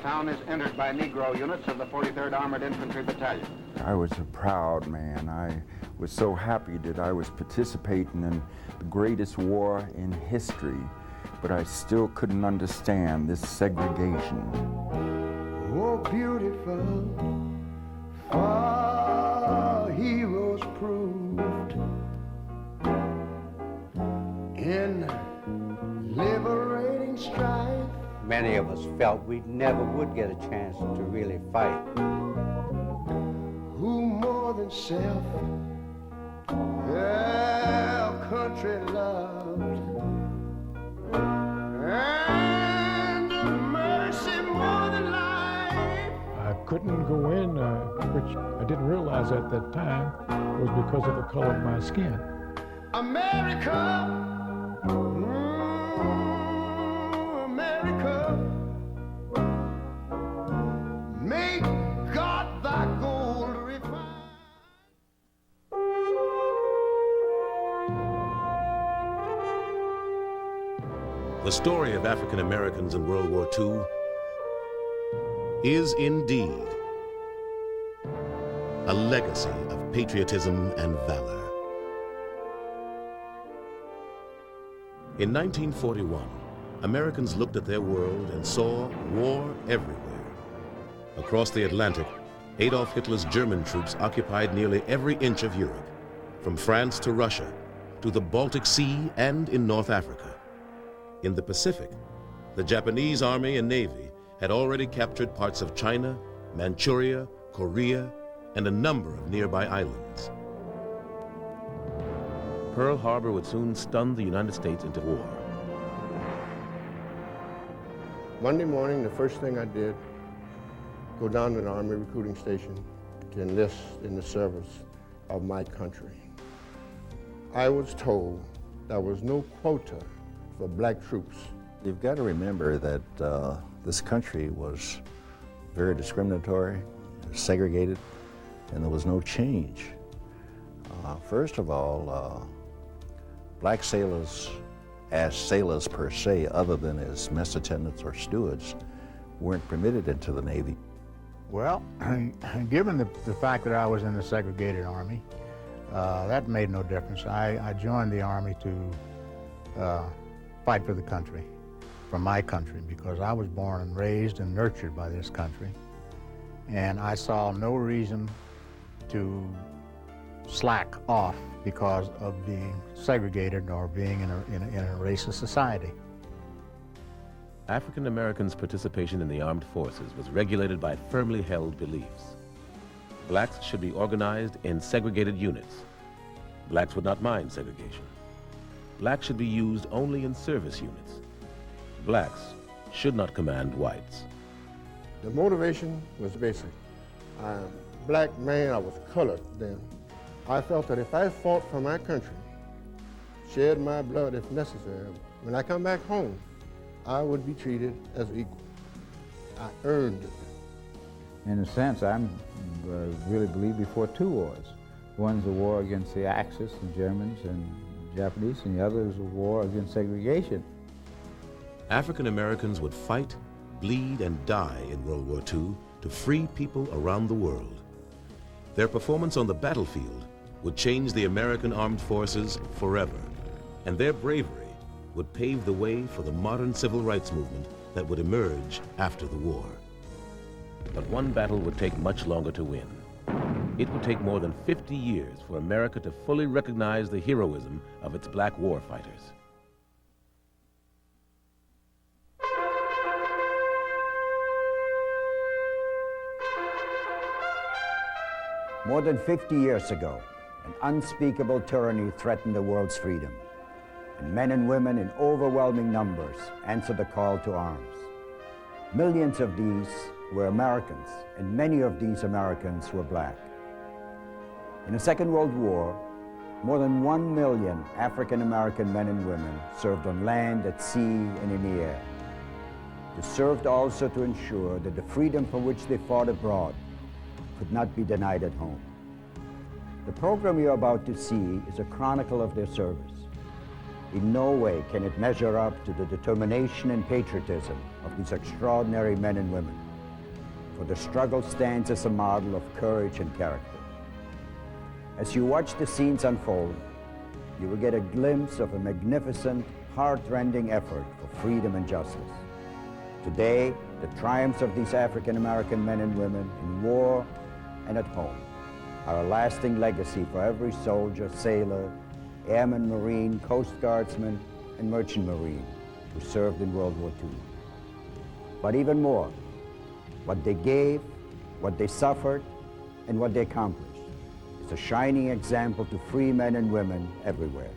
town is entered by Negro units of the 43rd Armored Infantry Battalion. I was a proud man. I was so happy that I was participating in the greatest war in history, but I still couldn't understand this segregation. Oh, beautiful, for heroes proved in liberating strife. Many of us felt we never would get a chance to really fight. Who more than self, our country loved, and mercy more than life. I couldn't go in, which I didn't realize at that time was because of the color of my skin. America, America, make God thy gold refine. The story of African Americans in World War II is indeed a legacy of patriotism and valor. In 1941, Americans looked at their world and saw war everywhere. Across the Atlantic, Adolf Hitler's German troops occupied nearly every inch of Europe, from France to Russia, to the Baltic Sea and in North Africa. In the Pacific, the Japanese Army and Navy had already captured parts of China, Manchuria, Korea, and a number of nearby islands. Pearl Harbor would soon stun the United States into war. Monday morning, the first thing I did, go down to the Army recruiting station to enlist in the service of my country. I was told there was no quota for black troops. You've got to remember that this country was very discriminatory, segregated, and there was no change. First of all, black sailors, as sailors per se, other than as mess attendants or stewards, weren't permitted into the Navy. Well, given the fact that I was in the segregated Army, that made no difference. I joined the Army to fight for the country, for my country, because I was born and raised and nurtured by this country. And I saw no reason to slack off because of being segregated or being in a racist society. African Americans' participation in the armed forces was regulated by firmly held beliefs. Blacks should be organized in segregated units. Blacks would not mind segregation. Blacks should be used only in service units. Blacks should not command whites. The motivation was basic. I'm a black man, I was colored then. I felt that if I fought for my country, shed my blood if necessary, when I come back home, I would be treated as equal. I earned it. In a sense, I really believe before two wars. One's a war against the Axis, the Germans and Japanese, and the other is a war against segregation. African Americans would fight, bleed, and die in World War II to free people around the world. Their performance on the battlefield would change the American armed forces forever, and their bravery would pave the way for the modern civil rights movement that would emerge after the war. But one battle would take much longer to win. It would take more than 50 years for America to fully recognize the heroism of its black warfighters. More than 50 years ago, an unspeakable tyranny threatened the world's freedom, and men and women in overwhelming numbers answered the call to arms. Millions of these were Americans, and many of these Americans were black. In the Second World War, more than 1 million African-American men and women served on land, at sea, and in the air. They served also to ensure that the freedom for which they fought abroad could not be denied at home. The program you're about to see is a chronicle of their service. In no way can it measure up to the determination and patriotism of these extraordinary men and women. for the struggle stands as a model of courage and character. As you watch the scenes unfold, you will get a glimpse of a magnificent, heart-rending effort for freedom and justice. Today, the triumphs of these African-American men and women in war and at home are a lasting legacy for every soldier, sailor, airman, Marine, Coast Guardsman, and Merchant Marine who served in World War II. But even more, what they gave, what they suffered, and what they accomplished is a shining example to free men and women everywhere.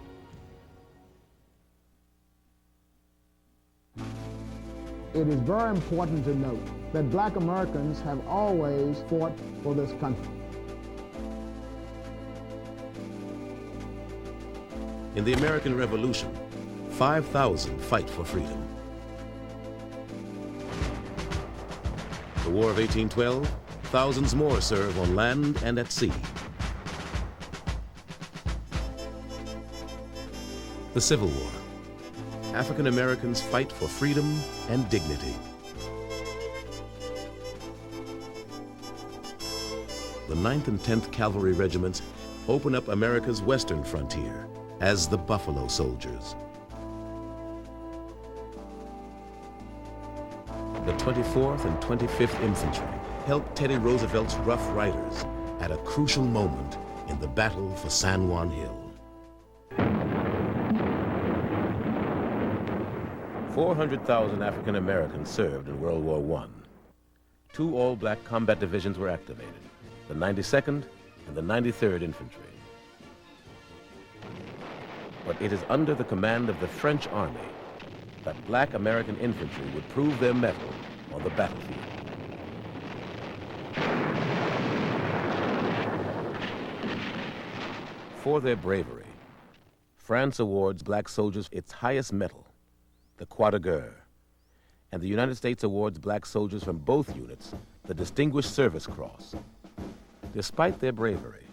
It is very important to note that Black Americans have always fought for this country. In the American Revolution, 5,000 fight for freedom. The War of 1812, thousands more serve on land and at sea. The Civil War. African Americans fight for freedom and dignity. The 9th and 10th Cavalry Regiments open up America's western frontier as the Buffalo Soldiers. The 24th and 25th Infantry helped Teddy Roosevelt's Rough Riders at a crucial moment in the battle for San Juan Hill. 400,000 African Americans served in World War I. 2 all-black combat divisions were activated, the 92nd and the 93rd Infantry. But it is under the command of the French Army that black American infantry would prove their mettle on the battlefield. For their bravery, France awards black soldiers its highest medal, the Croix de Guerre, and the United States awards black soldiers from both units the Distinguished Service Cross. Despite their bravery,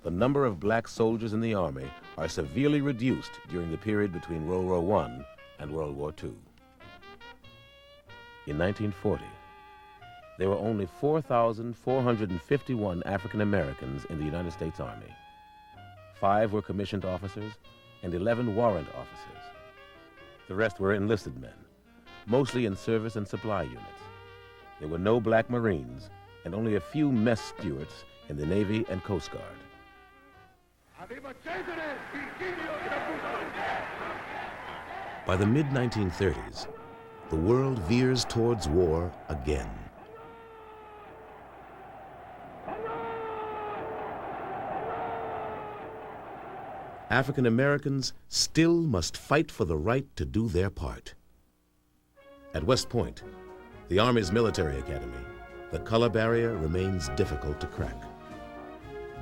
the number of black soldiers in the Army are severely reduced during the period between World War I and World War II. In 1940, there were only 4,451 African Americans in the United States Army. 5 were commissioned officers and 11 warrant officers. The rest were enlisted men, mostly in service and supply units. There were no black Marines and only a few mess stewards in the Navy and Coast Guard. By the mid-1930s, the world veers towards war again. African Americans still must fight for the right to do their part. At West Point, the Army's military academy, the color barrier remains difficult to crack.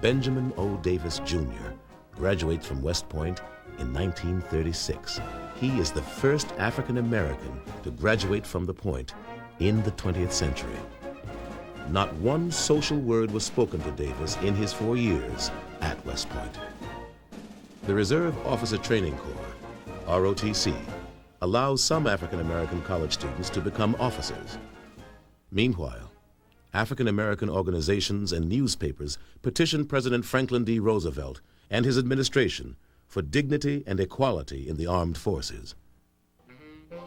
Benjamin O. Davis, Jr. graduates from West Point in 1936. He is the first African American to graduate from the Point in the 20th century. Not one social word was spoken to Davis in his 4 years at West Point. The Reserve Officer Training Corps, ROTC, allows some African American college students to become officers. Meanwhile, African American organizations and newspapers petitioned President Franklin D. Roosevelt and his administration for dignity and equality in the armed forces.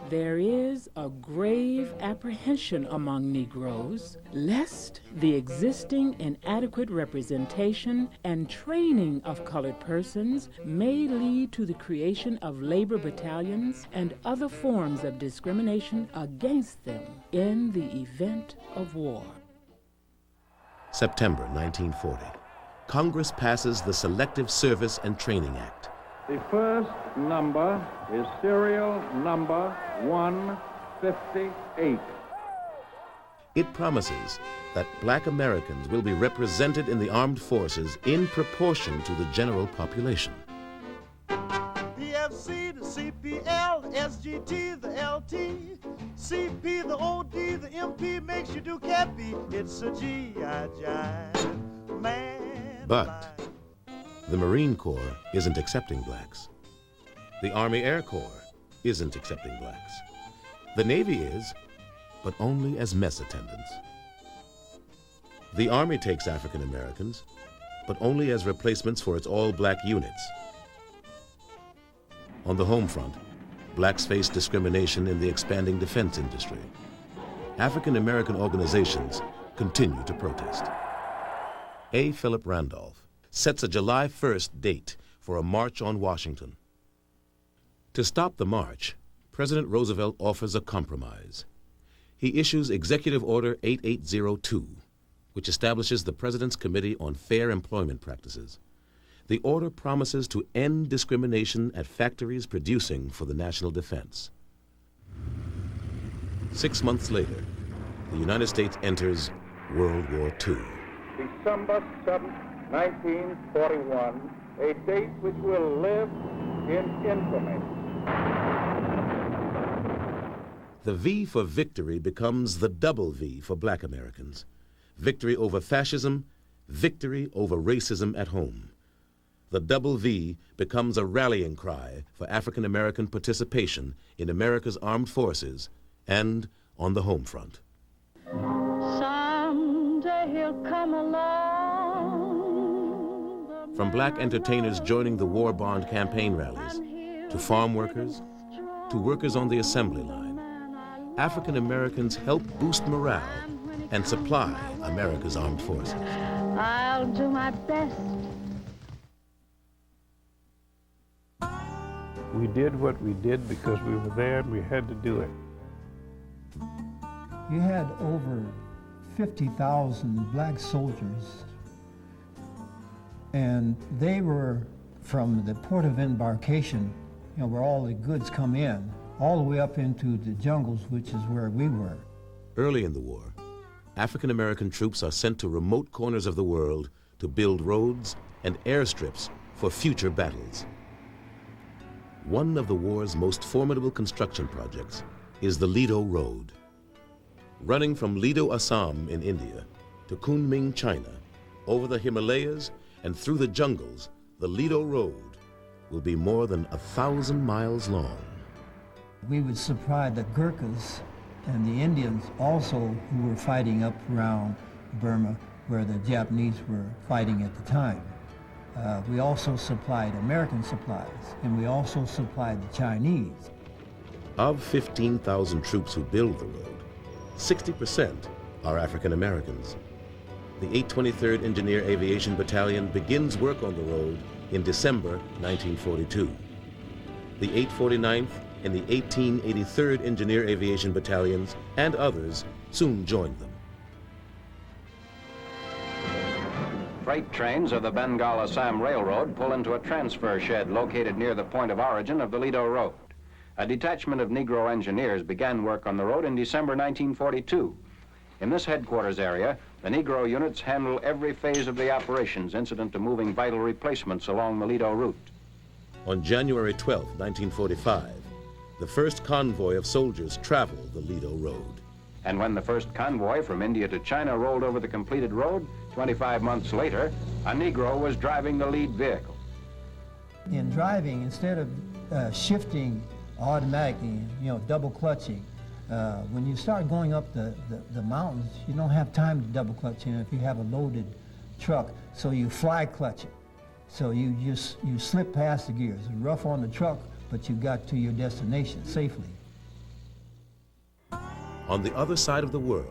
There is a grave apprehension among Negroes lest the existing inadequate representation and training of colored persons may lead to the creation of labor battalions and other forms of discrimination against them in the event of war. September 1940, Congress passes the Selective Service and Training Act. The first number is serial number 158. It promises that black Americans will be represented in the armed forces in proportion to the general population. PFC, the CPL, SGT, the LT, CP, the OD, the MP makes you do cappy. It's a G.I. jive, man. But the Marine Corps isn't accepting blacks. The Army Air Corps isn't accepting blacks. The Navy is, but only as mess attendants. The Army takes African Americans, but only as replacements for its all-black units. On the home front, blacks face discrimination in the expanding defense industry. African American organizations continue to protest. A. Philip Randolph sets a July 1st date for a march on Washington. To stop the march, President Roosevelt offers a compromise. He issues Executive Order 8802, which establishes the President's Committee on Fair Employment Practices. The order promises to end discrimination at factories producing for the national defense. 6 months later, the United States enters World War II. December 7, 1941, a date which will live in infamy. The V for victory becomes the double V for black Americans. Victory over fascism, victory over racism at home. The double V becomes a rallying cry for African American participation in America's armed forces and on the home front. Someday he'll come along. From black entertainers joining the war bond campaign rallies, to farm workers, to workers on the assembly line, African Americans help boost morale and supply America's armed forces. I'll do my best. We did what we did because we were there and we had to do it. You had over 50,000 black soldiers, and they were from the port of embarkation, where all the goods come in, all the way up into the jungles, which is where we were. Early in the war, African American troops are sent to remote corners of the world to build roads and airstrips for future battles. One of the war's most formidable construction projects is the Lido Road. Running from Lido, Assam in India to Kunming, China, over the Himalayas and through the jungles, the Lido Road will be more than 1,000 miles long. We would supply the Gurkhas and the Indians also who were fighting up around Burma, where the Japanese were fighting at the time. We also supplied American supplies, and we also supplied the Chinese. Of 15,000 troops who build the road, 60% are African Americans. The 823rd Engineer Aviation Battalion begins work on the road in December 1942. The 849th and the 1883rd Engineer Aviation Battalions and others soon joined them. Freight trains of the Bengal-Assam Railroad pull into a transfer shed located near the point of origin of the Lido Road. A detachment of Negro engineers began work on the road in December 1942. In this headquarters area, the Negro units handle every phase of the operations incident to moving vital replacements along the Lido route. On January 12, 1945, the first convoy of soldiers traveled the Lido Road. And when the first convoy from India to China rolled over the completed road, 25 months later, a Negro was driving the lead vehicle. In driving, instead of shifting automatically, double clutching, when you start going up the mountains, you don't have time to double clutch if you have a loaded truck, so you fly clutch it. So you slip past the gears. It's rough on the truck, but you got to your destination safely. On the other side of the world,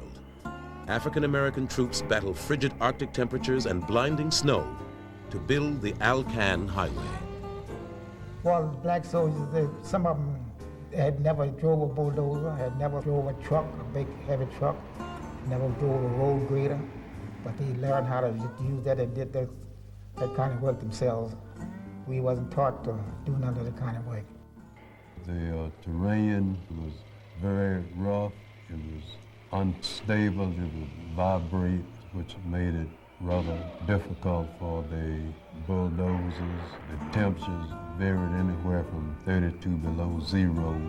African American troops battle frigid Arctic temperatures and blinding snow to build the Alcan Highway. Well, black soldiers, some of them had never drove a bulldozer, had never drove a truck, a big heavy truck, never drove a road grader, but they learned how to use that and did that kind of work themselves. We wasn't taught to do none of that kind of work. The terrain was very rough, it was unstable, it would vibrate, which made it rather difficult for the bulldozers. The temperatures varied anywhere from 32 below zero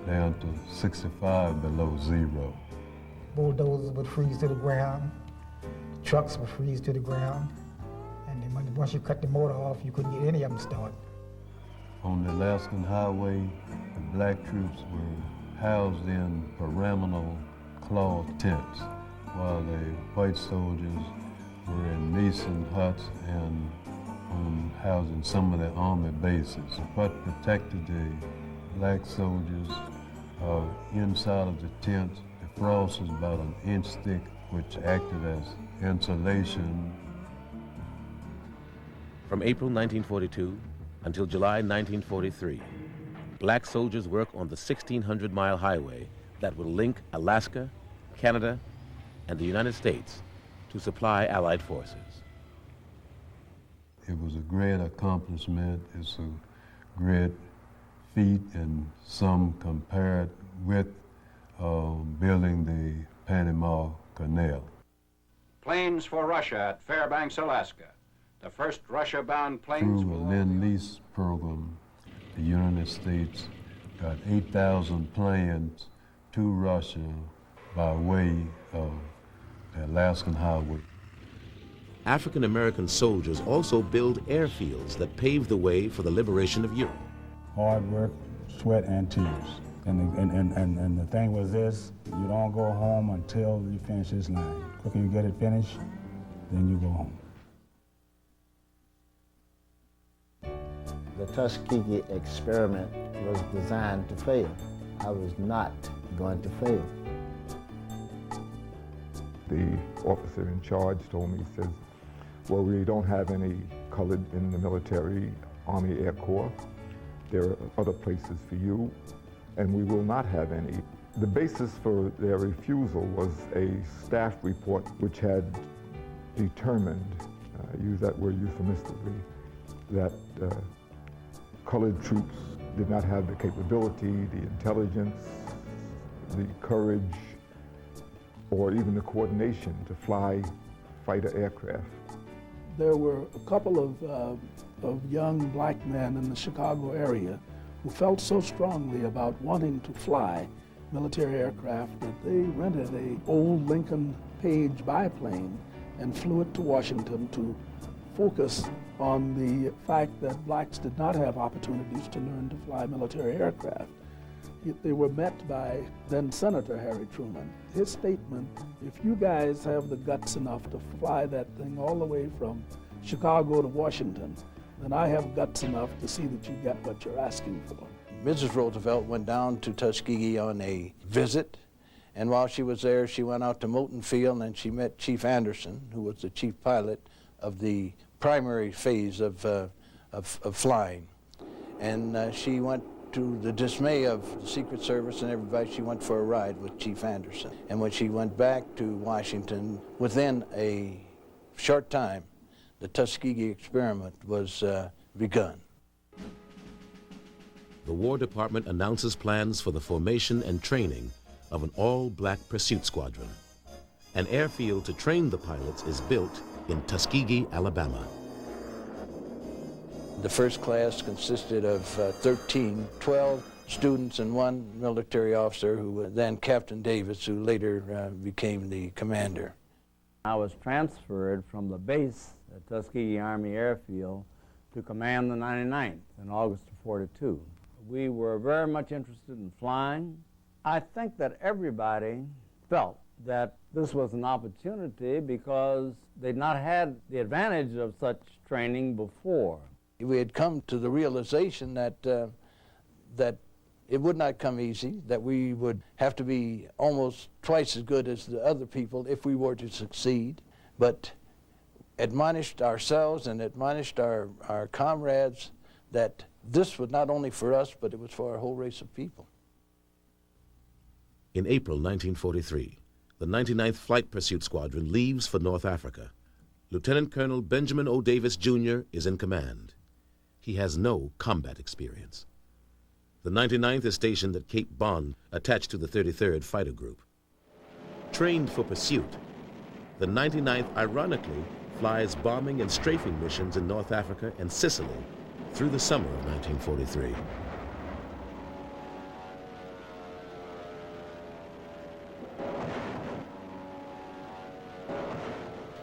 down to 65 below zero. Bulldozers would freeze to the ground, trucks would freeze to the ground, and then once you cut the motor off, you couldn't get any of them started. On the Alaskan Highway, the black troops were housed in pyramidal cloth tents. while the white soldiers were in mason huts and housed in some of the army bases. What protected the black soldiers inside of the tent, the frost was about an inch thick, which acted as insulation. From April 1942 until July 1943, black soldiers work on the 1,600-mile highway that will link Alaska, Canada, and the United States to supply Allied forces. It was a great accomplishment. It's a great feat, and some compare it with building the Panama Canal. Planes for Russia at Fairbanks, Alaska. The first Russia-bound planes Through a Lend-Lease program, the United States got 8,000 planes to Russia by way of the Alaskan highway. African American soldiers also build airfields that paved the way for the liberation of Europe. Hard work, sweat, and tears. And the thing was this: you don't go home until you finish this line. The quicker you get it finished, then you go home. The Tuskegee experiment was designed to fail. I was not going to fail. The officer in charge told me, he says, well, we don't have any colored in the military Army Air Corps. There are other places for you, and we will not have any. The basis for their refusal was a staff report which had determined, use that word euphemistically, that colored troops did not have the capability, the intelligence, the courage, or even the coordination to fly fighter aircraft. There were a couple of young black men in the Chicago area who felt so strongly about wanting to fly military aircraft that they rented an old Lincoln Page biplane and flew it to Washington to focus on the fact that blacks did not have opportunities to learn to fly military aircraft. They were met by then Senator Harry Truman. His statement, if you guys have the guts enough to fly that thing all the way from Chicago to Washington, then I have guts enough to see that you get what you're asking for. Mrs. Roosevelt went down to Tuskegee on a visit, and while she was there, she went out to Moulton Field and she met Chief Anderson, who was the chief pilot of the primary phase of flying. And she went, to the dismay of the Secret Service and everybody, she went for a ride with Chief Anderson. And when she went back to Washington, within a short time, the Tuskegee experiment was begun. The War Department announces plans for the formation and training of an all-black pursuit squadron. An airfield to train the pilots is built in Tuskegee, Alabama. The first class consisted of 12 students and one military officer, who was then Captain Davis, who later became the commander. I was transferred from the base at Tuskegee Army Airfield to command the 99th in August of '42. We were very much interested in flying. I think that everybody felt that this was an opportunity because they'd not had the advantage of such training before. We had come to the realization that that it would not come easy, that we would have to be almost twice as good as the other people if we were to succeed, but admonished ourselves and admonished our comrades that this was not only for us, but it was for our whole race of people. In April 1943, the 99th Flight Pursuit Squadron leaves for North Africa. Lieutenant Colonel Benjamin O. Davis, Jr. is in command. He has no combat experience. The 99th is stationed at Cape Bon, attached to the 33rd Fighter Group. Trained for pursuit, the 99th ironically flies bombing and strafing missions in North Africa and Sicily through the summer of 1943.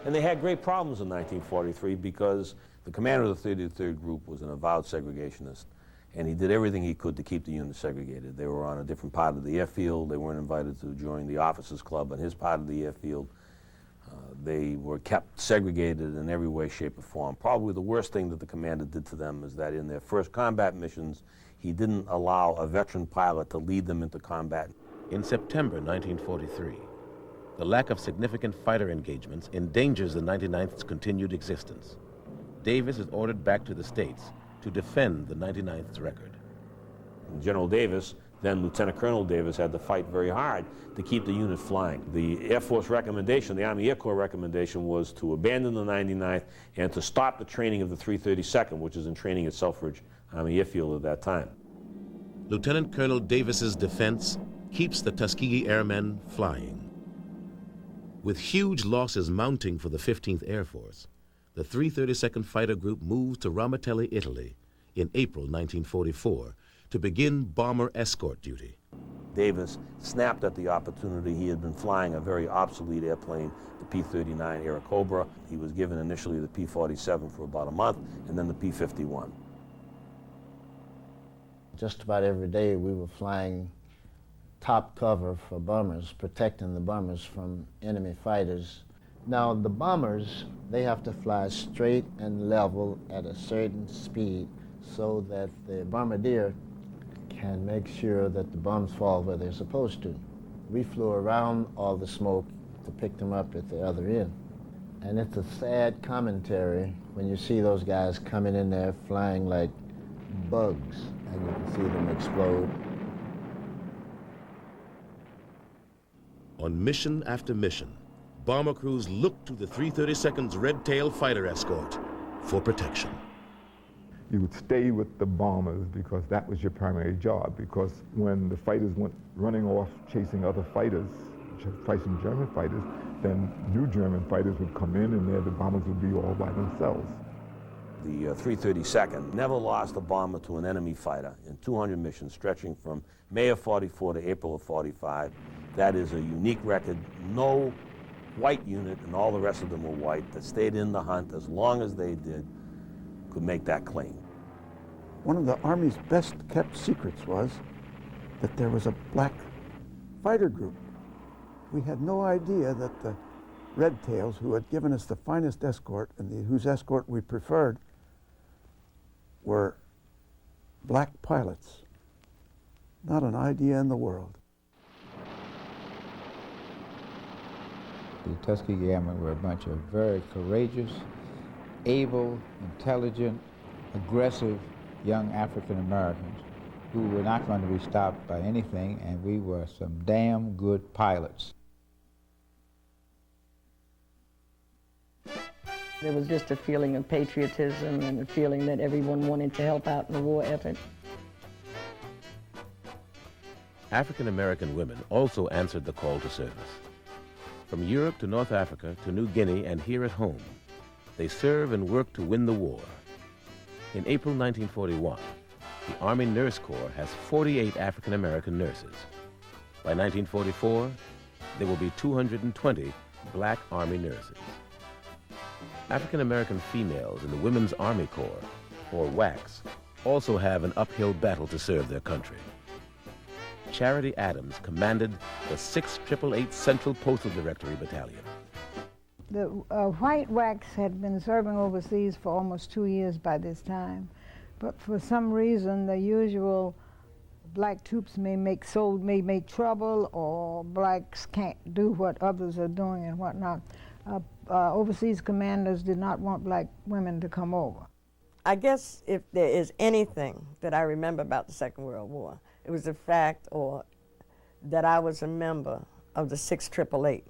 And they had great problems in 1943 because the commander of the 33rd Group was an avowed segregationist, and he did everything he could to keep the unit segregated. They were on a different part of the airfield. They weren't invited to join the officers' club on his part of the airfield. They were kept segregated in every way, shape, or form. Probably the worst thing that the commander did to them is that in their first combat missions, he didn't allow a veteran pilot to lead them into combat. In September 1943, the lack of significant fighter engagements endangers the 99th's continued existence. Davis is ordered back to the States to defend the 99th's record. General Davis, then Lieutenant Colonel Davis, had to fight very hard to keep the unit flying. The Air Force recommendation, the Army Air Corps recommendation, was to abandon the 99th and to stop the training of the 332nd, which is in training at Selfridge Army Airfield at that time. Lieutenant Colonel Davis's defense keeps the Tuskegee Airmen flying. With huge losses mounting for the 15th Air Force, the 332nd Fighter Group moved to Ramatelli, Italy in April 1944 to begin bomber escort duty. Davis snapped at the opportunity. He had been flying a very obsolete airplane, the P-39 Airacobra. He was given initially the P-47 for about a month, and then the P-51. Just about every day we were flying top cover for bombers, protecting the bombers from enemy fighters. Now the bombers, they have to fly straight and level at a certain speed so that the bombardier can make sure that the bombs fall where they're supposed to. We flew around all the smoke to pick them up at the other end. And it's a sad commentary when you see those guys coming in there flying like bugs and you can see them explode. On mission after mission, bomber crews looked to the 332nd's Red Tail fighter escort for protection. You would stay with the bombers because that was your primary job, because when the fighters went running off chasing other fighters, fighting German fighters, then new German fighters would come in and there the bombers would be all by themselves. The 332nd never lost a bomber to an enemy fighter in 200 missions stretching from May of 44 to April of 45. That is a unique record. No white unit, and all the rest of them were white, that stayed in the hunt as long as they did, could make that claim. One of the Army's best kept secrets was that there was a black fighter group. We had no idea that the Red Tails, who had given us the finest escort and whose escort we preferred, were black pilots. Not an idea in the world. The Tuskegee Airmen were a bunch of very courageous, able, intelligent, aggressive young African Americans who were not going to be stopped by anything, and we were some damn good pilots. There was just a feeling of patriotism and a feeling that everyone wanted to help out in the war effort. African American women also answered the call to service. From Europe to North Africa to New Guinea and here at home, they serve and work to win the war. In April 1941, the Army Nurse Corps has 48 African American nurses. By 1944, there will be 220 black Army nurses. African American females in the Women's Army Corps, or WACs, also have an uphill battle to serve their country. Charity Adams commanded the 688 Central Postal Directory Battalion. The white WACs had been serving overseas for almost 2 years by this time, but for some reason the usual black troops may make trouble, or blacks can't do what others are doing and whatnot. Overseas commanders did not want black women to come over. I guess if there is anything that I remember about the Second World War, it was the fact that I was a member of the 688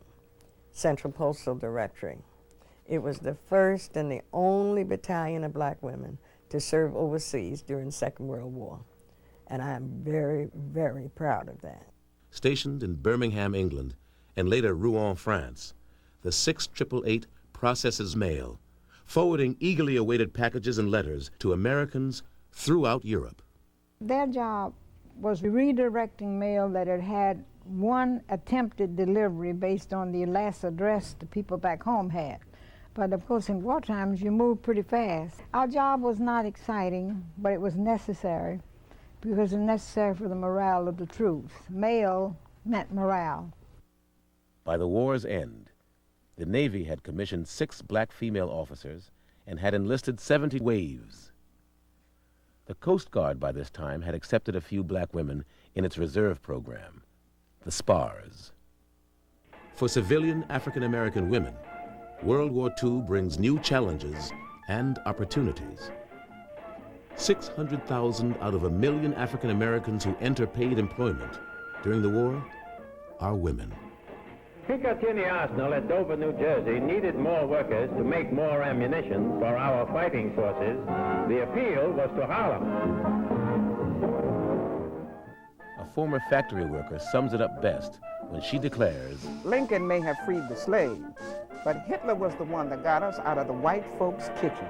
Central Postal Directory. It was the first and the only battalion of black women to serve overseas during the Second World War. And I am very, very proud of that. Stationed in Birmingham, England, and later Rouen, France, the 688 processes mail, forwarding eagerly awaited packages and letters to Americans throughout Europe. Their job was redirecting mail that had had one attempted delivery based on the last address the people back home had. But of course in war times you move pretty fast. Our job was not exciting, but it was necessary. because it's necessary for the morale of the troops. Male meant morale. By the war's end, the Navy had commissioned 6 black female officers and had enlisted 70 waves. The Coast Guard by this time had accepted a few black women in its reserve program, the SPARS. For civilian African-American women, World War II brings new challenges and opportunities. 600,000 out of 1 million African Americans who enter paid employment during the war are women. Picatinny Arsenal at Dover, New Jersey needed more workers to make more ammunition for our fighting forces. The appeal was to Harlem. A former factory worker sums it up best when she declares, Lincoln may have freed the slaves, but Hitler was the one that got us out of the white folks' kitchen.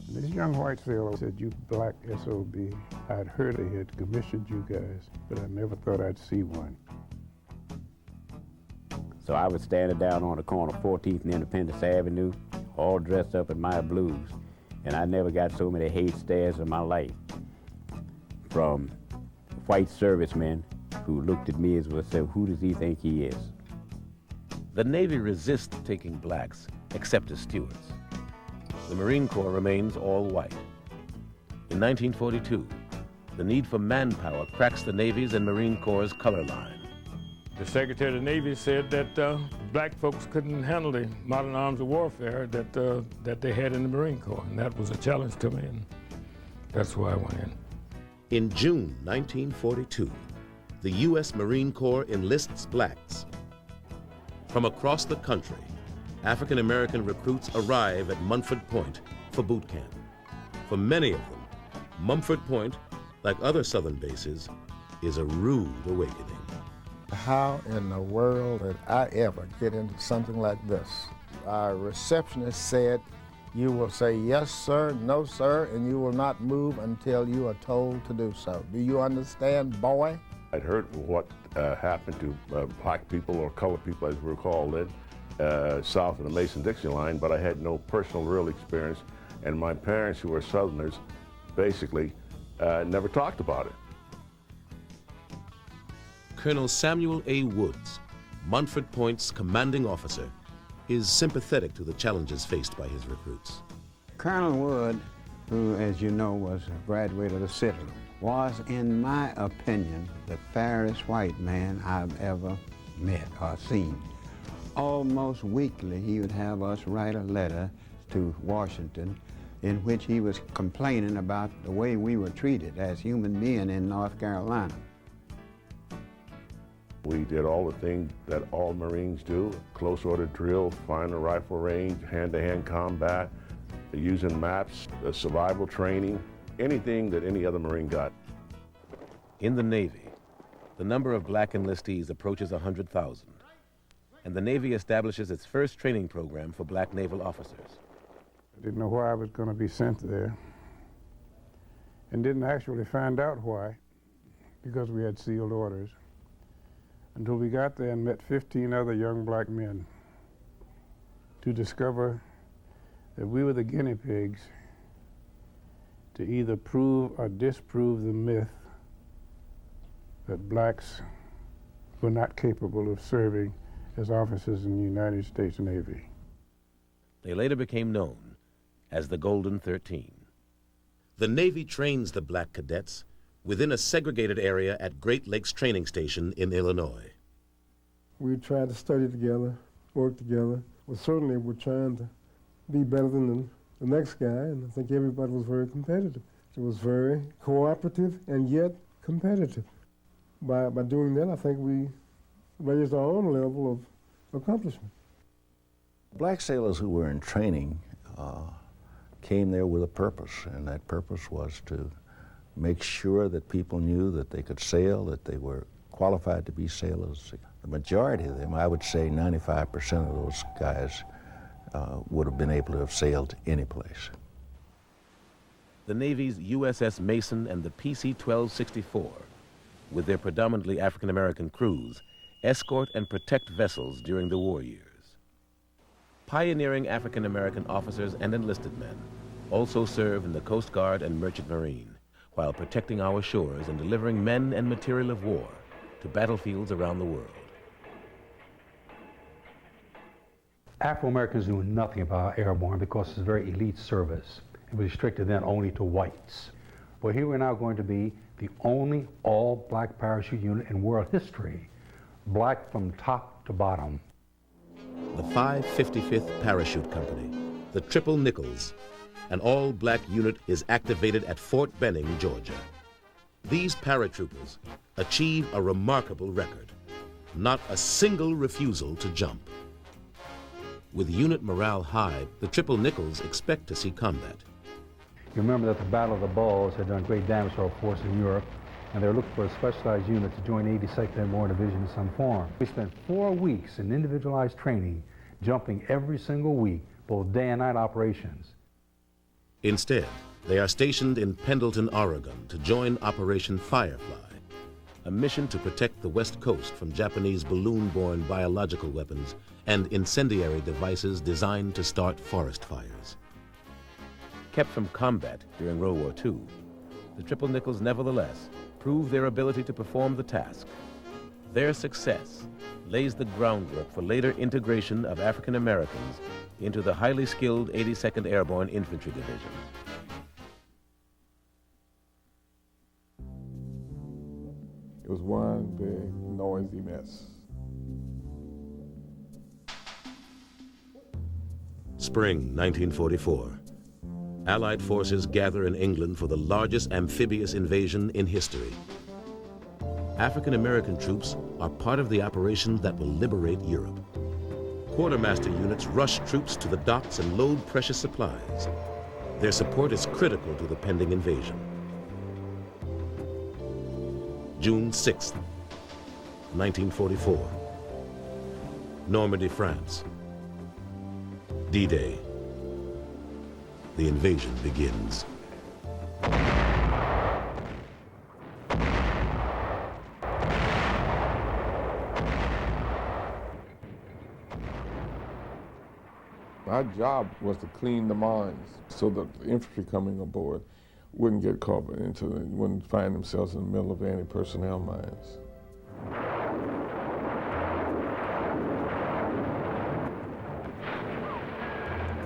This young white sailor said, "You black SOB. I'd heard they had commissioned you guys, but I never thought I'd see one." So I was standing down on the corner of 14th and Independence Avenue, all dressed up in my blues, and I never got so many hate stares in my life from white servicemen who looked at me as well and said, "Who does he think he is?" the Navy resists taking blacks except as stewards. The Marine Corps remains all white. In 1942, the need for manpower cracks the Navy's and Marine Corps' color line. The Secretary of the Navy said that black folks couldn't handle the modern arms of warfare that they had in the Marine Corps, and that was a challenge to me, and that's why I went in. In June 1942, the U.S. Marine Corps enlists blacks. From across the country, African-American recruits arrive at Munford Point for boot camp. For many of them, Mumford Point, like other Southern bases, is a rude awakening. How in the world did I ever get into something like this? Our receptionist said, "You will say yes, sir, no, sir, and you will not move until you are told to do so. Do you understand, boy?" I'd heard what happened to black people or colored people, as we were called then, south of the Mason-Dixie line, but I had no personal real experience, and my parents, who were Southerners, basically never talked about it. Colonel Samuel A. Woods, Munford Point's commanding officer, is sympathetic to the challenges faced by his recruits. Colonel Wood, who, as you know, was a graduate of the city, was, in my opinion, the fairest white man I've ever met or seen. Almost weekly, he would have us write a letter to Washington in which he was complaining about the way we were treated as human beings in North Carolina. We did all the things that all Marines do: close order drill, find a rifle range, hand-to-hand combat, using maps, survival training, anything that any other Marine got. In the Navy, the number of black enlistees approaches 100,000, and the Navy establishes its first training program for black naval officers. I didn't know why I was going to be sent there, and didn't actually find out why, because we had sealed orders, until we got there and met 15 other young black men to discover that we were the guinea pigs to either prove or disprove the myth that blacks were not capable of serving as officers in the United States Navy. They later became known as the Golden 13. The Navy trains the black cadets within a segregated area at Great Lakes Training Station in Illinois. We tried to study together, work together. Well, certainly we're trying to be better than the next guy, and I think everybody was very competitive. It was very cooperative and yet competitive. By doing that, I think we raised our own level of accomplishment. Black sailors who were in training came there with a purpose, and that purpose was to make sure that people knew that they could sail, that they were qualified to be sailors. The majority of them, I would say 95% of those guys, would have been able to have sailed any place. The Navy's USS Mason and the PC-1264, with their predominantly African-American crews, escort and protect vessels during the war years. Pioneering African-American officers and enlisted men also serve in the Coast Guard and Merchant Marine, while protecting our shores and delivering men and material of war to battlefields around the world. Afro-Americans knew nothing about airborne because it's a very elite service. It was restricted then only to whites. Well, here we're now going to be the only all-black parachute unit in world history, black from top to bottom. The 555th Parachute Company, the Triple Nickels, an all-black unit is activated at Fort Benning, Georgia. These paratroopers achieve a remarkable record. Not a single refusal to jump. With unit morale high, the Triple Nickels expect to see combat. You remember that the Battle of the Bulge had done great damage to our forces in Europe, and they were looking for a specialized unit to join 82nd Airborne Division in some form. We spent 4 weeks in individualized training, jumping every single week, both day and night operations. Instead, they are stationed in Pendleton, Oregon to join Operation Firefly, a mission to protect the West Coast from Japanese balloon-borne biological weapons and incendiary devices designed to start forest fires. Kept from combat during World War II, the Triple Nickels nevertheless prove their ability to perform the task. Their success lays the groundwork for later integration of African Americans into the highly skilled 82nd Airborne Infantry Division. It was one big noisy mess. Spring 1944. Allied forces gather in England for the largest amphibious invasion in history. African-American troops are part of the operation that will liberate Europe. Quartermaster units rush troops to the docks and load precious supplies. Their support is critical to the pending invasion. June 6th, 1944. Normandy, France. D-Day. The invasion begins. My job was to clean the mines so that the infantry coming aboard wouldn't get caught into, wouldn't find themselves in the middle of anti-personnel mines.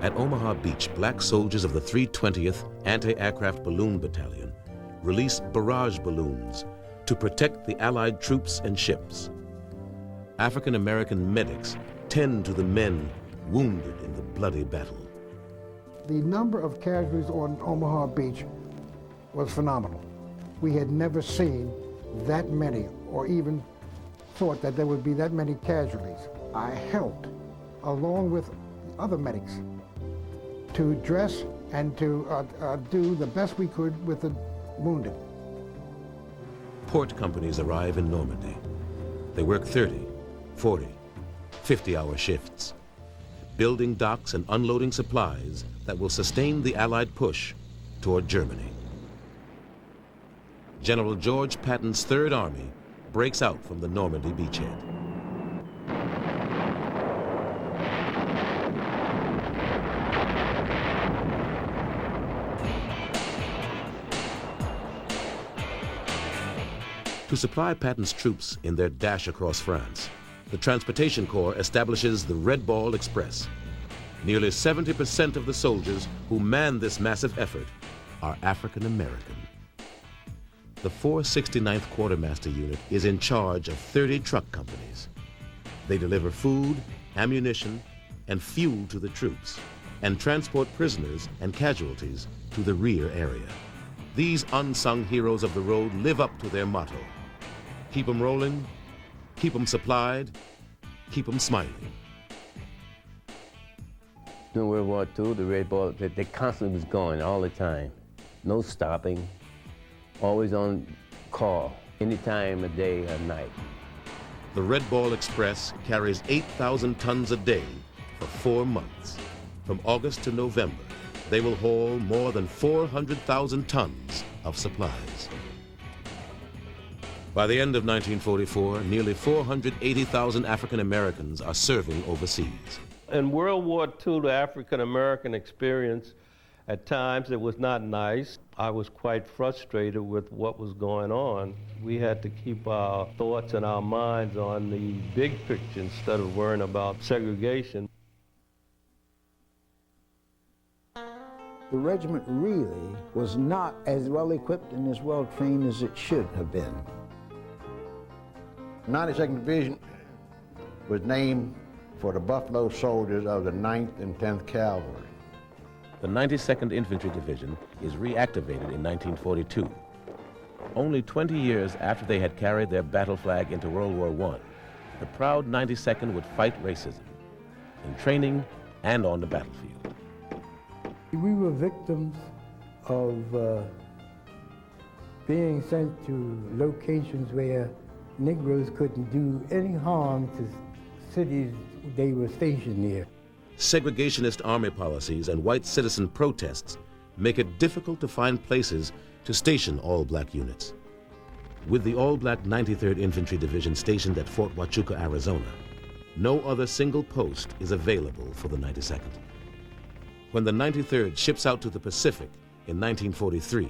At Omaha Beach, black soldiers of the 320th Anti-Aircraft Balloon Battalion release barrage balloons to protect the Allied troops and ships. African-American medics tend to the men wounded in the bloody battle. The number of casualties on Omaha Beach was phenomenal. We had never seen that many, or even thought that there would be that many casualties. I helped, along with other medics, to dress and to do the best we could with the wounded. Port companies arrive in Normandy. They work 30, 40, 50-hour shifts, building docks and unloading supplies that will sustain the Allied push toward Germany. General George Patton's Third Army breaks out from the Normandy beachhead. To supply Patton's troops in their dash across France, the Transportation Corps establishes the Red Ball Express. Nearly 70% of the soldiers who man this massive effort are African American. The 469th Quartermaster Unit is in charge of 30 truck companies. They deliver food, ammunition, and fuel to the troops, and transport prisoners and casualties to the rear area. These unsung heroes of the road live up to their motto: keep 'em rolling, keep 'em supplied, keep 'em smiling. During World War II, the Red Ball, they constantly was going all the time. No stopping, always on call, any time of day or night. The Red Ball Express carries 8,000 tons a day for 4 months. From August to November, they will haul more than 400,000 tons of supplies. By the end of 1944, nearly 480,000 African Americans are serving overseas. In World War II, the African American experience At times it was not nice. I was quite frustrated with what was going on. We had to keep our thoughts and our minds on the big picture instead of worrying about segregation. The regiment really was not as well equipped and as well trained as it should have been. 92nd Division was named for the Buffalo soldiers of the 9th and 10th Cavalry. The 92nd Infantry Division is reactivated in 1942. Only 20 years after they had carried their battle flag into World War I, the proud 92nd would fight racism, in training and on the battlefield. We were victims of being sent to locations where Negroes couldn't do any harm to cities they were stationed near. Segregationist army policies and white citizen protests make it difficult to find places to station all-black units. With the all-black 93rd Infantry Division stationed at Fort Huachuca, Arizona, no other single post is available for the 92nd. When the 93rd ships out to the Pacific in 1943,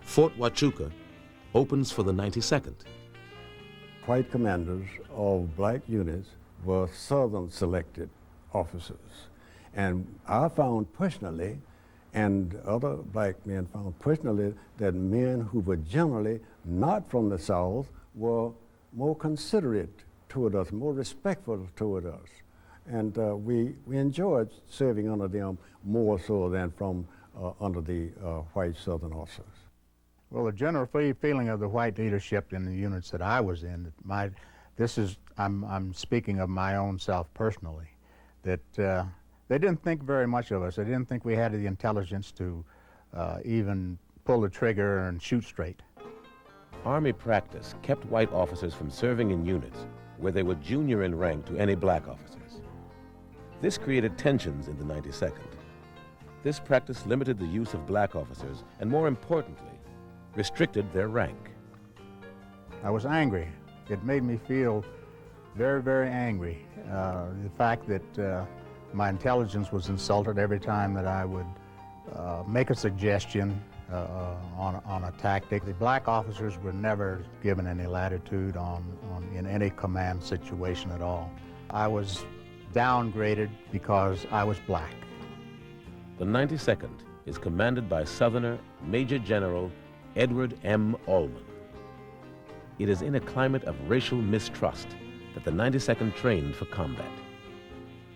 Fort Huachuca opens for the 92nd. White commanders of black units were Southern selected officers. And I found personally, and other black men found personally, that men who were generally not from the South were more considerate toward us, more respectful toward us. And we enjoyed serving under them more so than from under the white Southern officers. Well, the general feeling of the white leadership in the units that I was in, I'm speaking of my own self personally, that they didn't think very much of us. They didn't think we had the intelligence to even pull the trigger and shoot straight. Army practice kept white officers from serving in units where they were junior in rank to any black officers. This created tensions in the 92nd. This practice limited the use of black officers and, more importantly, restricted their rank. I was angry. It made me feel very, very angry. The fact that my intelligence was insulted every time that I would make a suggestion on a tactic. The black officers were never given any latitude in any command situation at all. I was downgraded because I was black. The 92nd is commanded by Southerner Major General Edward M. Allman. It is in a climate of racial mistrust that the 92nd trained for combat.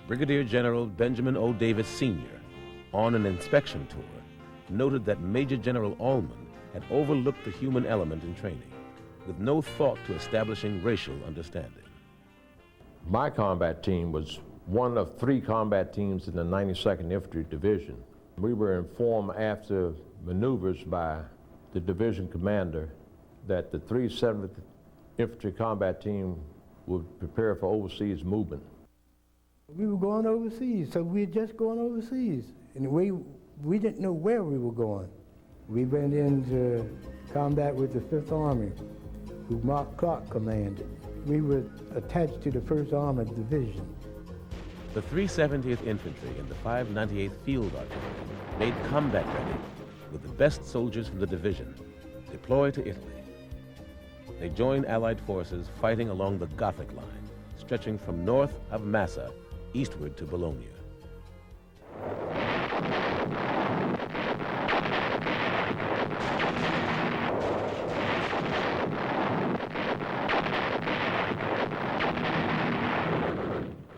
Brigadier General Benjamin O. Davis Sr., on an inspection tour, noted that Major General Allman had overlooked the human element in training, with no thought to establishing racial understanding. My combat team was one of 3 combat teams in the 92nd Infantry Division. We were informed after maneuvers by the division commander that the 370th Infantry Combat Team would prepare for overseas movement. We were going overseas, so we were just going overseas. And we didn't know where we were going. We went into combat with the 5th Army, who Mark Clark commanded. We were attached to the 1st Armored Division. The 370th Infantry and the 598th Field Artillery, made combat ready with the best soldiers from the division, deployed to Italy. They joined Allied forces fighting along the Gothic line, stretching from north of Massa eastward to Bologna.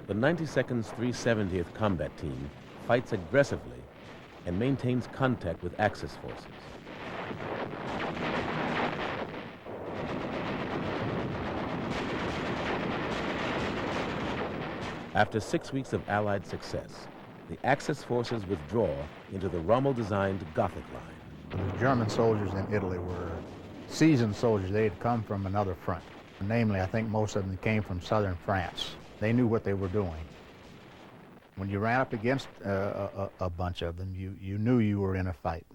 The 92nd's 370th Combat Team fights aggressively and maintains contact with Axis forces. After 6 weeks of Allied success, the Axis forces withdraw into the Rommel-designed Gothic line. The German soldiers in Italy were seasoned soldiers. They had come from another front. Namely, I think most of them came from southern France. They knew what they were doing. When you ran up against a bunch of them, you knew you were in a fight.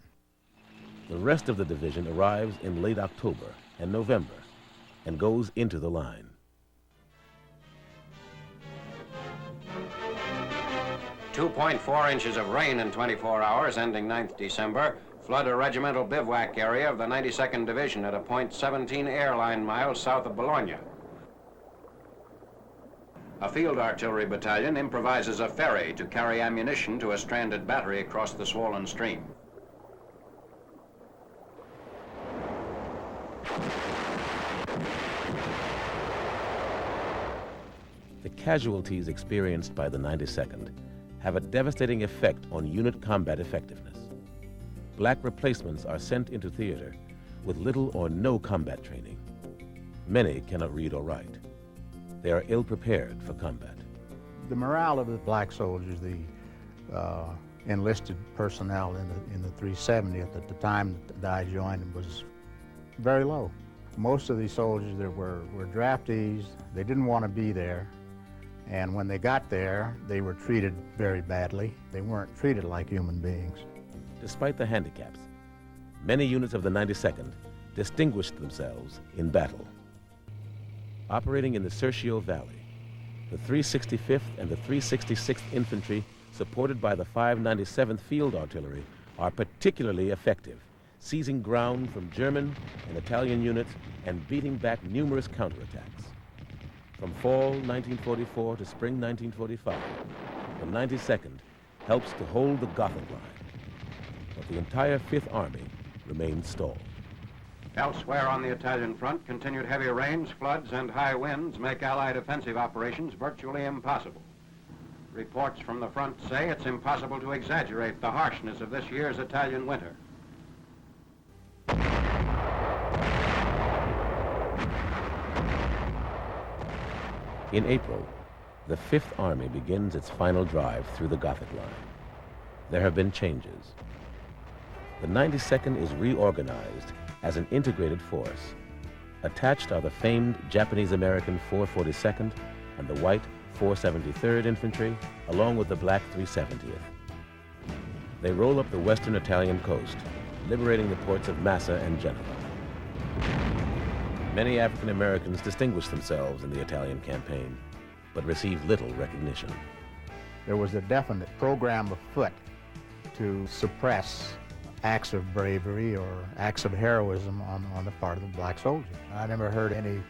The rest of the division arrives in late October and November and goes into the line. 2.4 inches of rain in 24 hours, ending 9th December, flood a regimental bivouac area of the 92nd Division at a point 17 airline miles south of Bologna. A field artillery battalion improvises a ferry to carry ammunition to a stranded battery across the swollen stream. The casualties experienced by the 92nd have a devastating effect on unit combat effectiveness. Black replacements are sent into theater with little or no combat training. Many cannot read or write. They are ill-prepared for combat. The morale of the black soldiers, the enlisted personnel in the 370th at the time that I joined was very low. Most of these soldiers that were draftees, they didn't want to be there. And when they got there, they were treated very badly. They weren't treated like human beings. Despite the handicaps, many units of the 92nd distinguished themselves in battle. Operating in the Serchio Valley, the 365th and the 366th Infantry, supported by the 597th Field Artillery, are particularly effective, seizing ground from German and Italian units and beating back numerous counterattacks. From fall 1944 to spring 1945, the 92nd helps to hold the Gothic line, but the entire Fifth Army remains stalled. Elsewhere on the Italian front, continued heavy rains, floods, and high winds make Allied offensive operations virtually impossible. Reports from the front say it's impossible to exaggerate the harshness of this year's Italian winter. In April, the Fifth Army begins its final drive through the Gothic line. There have been changes. The 92nd is reorganized as an integrated force. Attached are the famed Japanese-American 442nd and the white 473rd Infantry, along with the black 370th. They roll up the western Italian coast, liberating the ports of Massa and Genoa. Many African Americans distinguished themselves in the Italian campaign, but received little recognition. There was a definite program afoot to suppress acts of bravery or acts of heroism on the part of the black soldier. I never heard any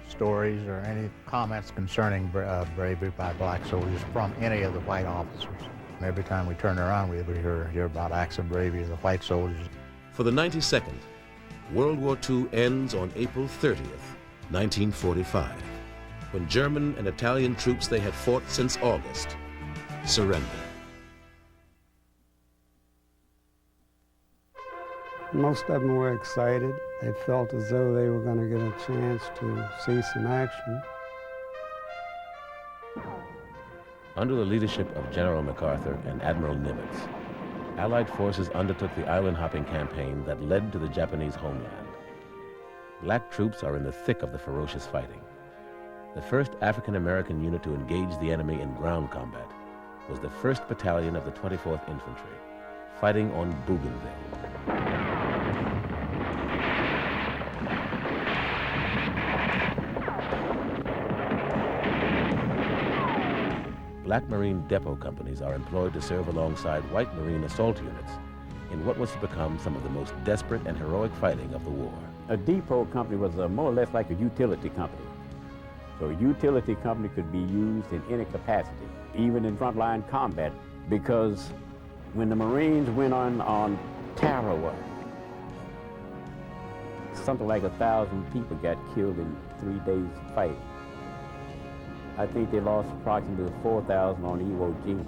stories or any comments concerning bravery by black soldiers from any of the white officers. And every time we turned around, we would hear about acts of bravery of the white soldiers. For the 92nd, World War II ends on April 30th, 1945, when German and Italian troops they had fought since August surrender. Most of them were excited. They felt as though they were going to get a chance to see some action. Under the leadership of General MacArthur and Admiral Nimitz, Allied forces undertook the island-hopping campaign that led to the Japanese homeland. Black troops are in the thick of the ferocious fighting. The first African-American unit to engage the enemy in ground combat was the 1st Battalion of the 24th Infantry, fighting on Bougainville. Black Marine depot companies are employed to serve alongside white Marine assault units in what was to become some of the most desperate and heroic fighting of the war. A depot company was more or less like a utility company. So a utility company could be used in any capacity, even in frontline combat, because when the Marines went on Tarawa, something like 1,000 people got killed in 3 days fight. I think they lost approximately 4,000 on Iwo Jima.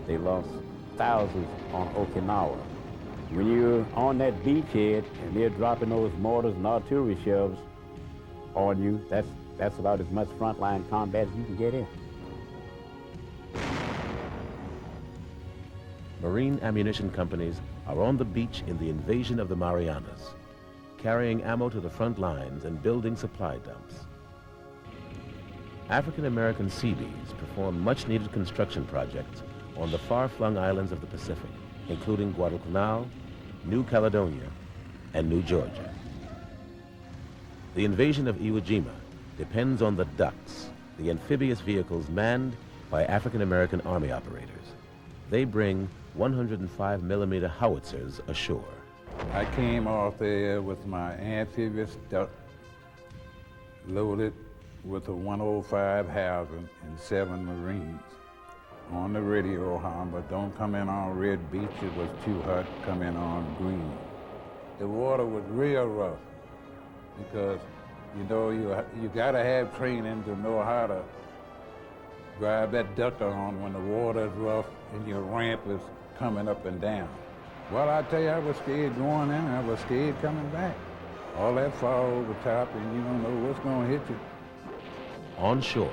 They lost thousands on Okinawa. When you're on that beachhead and they're dropping those mortars and artillery shells on you, that's about as much frontline combat as you can get in. Marine ammunition companies are on the beach in the invasion of the Marianas, carrying ammo to the front lines and building supply dumps. African-American Seabees perform much-needed construction projects on the far-flung islands of the Pacific, including Guadalcanal, New Caledonia, and New Georgia. The invasion of Iwo Jima depends on the ducks, the amphibious vehicles manned by African-American Army operators. They bring 105mm howitzers ashore. I came off there with my amphibious duck loaded with a 105 Hauser and 7 Marines. On the radio, but don't come in on Red Beach, it was too hot, come in on Green. The water was real rough because, you know, you gotta have training to know how to drive that duck on when the water is rough and your ramp is coming up and down. Well, I tell you, I was scared going in and I was scared coming back. All that fall over top and you don't know what's gonna hit you. On shore,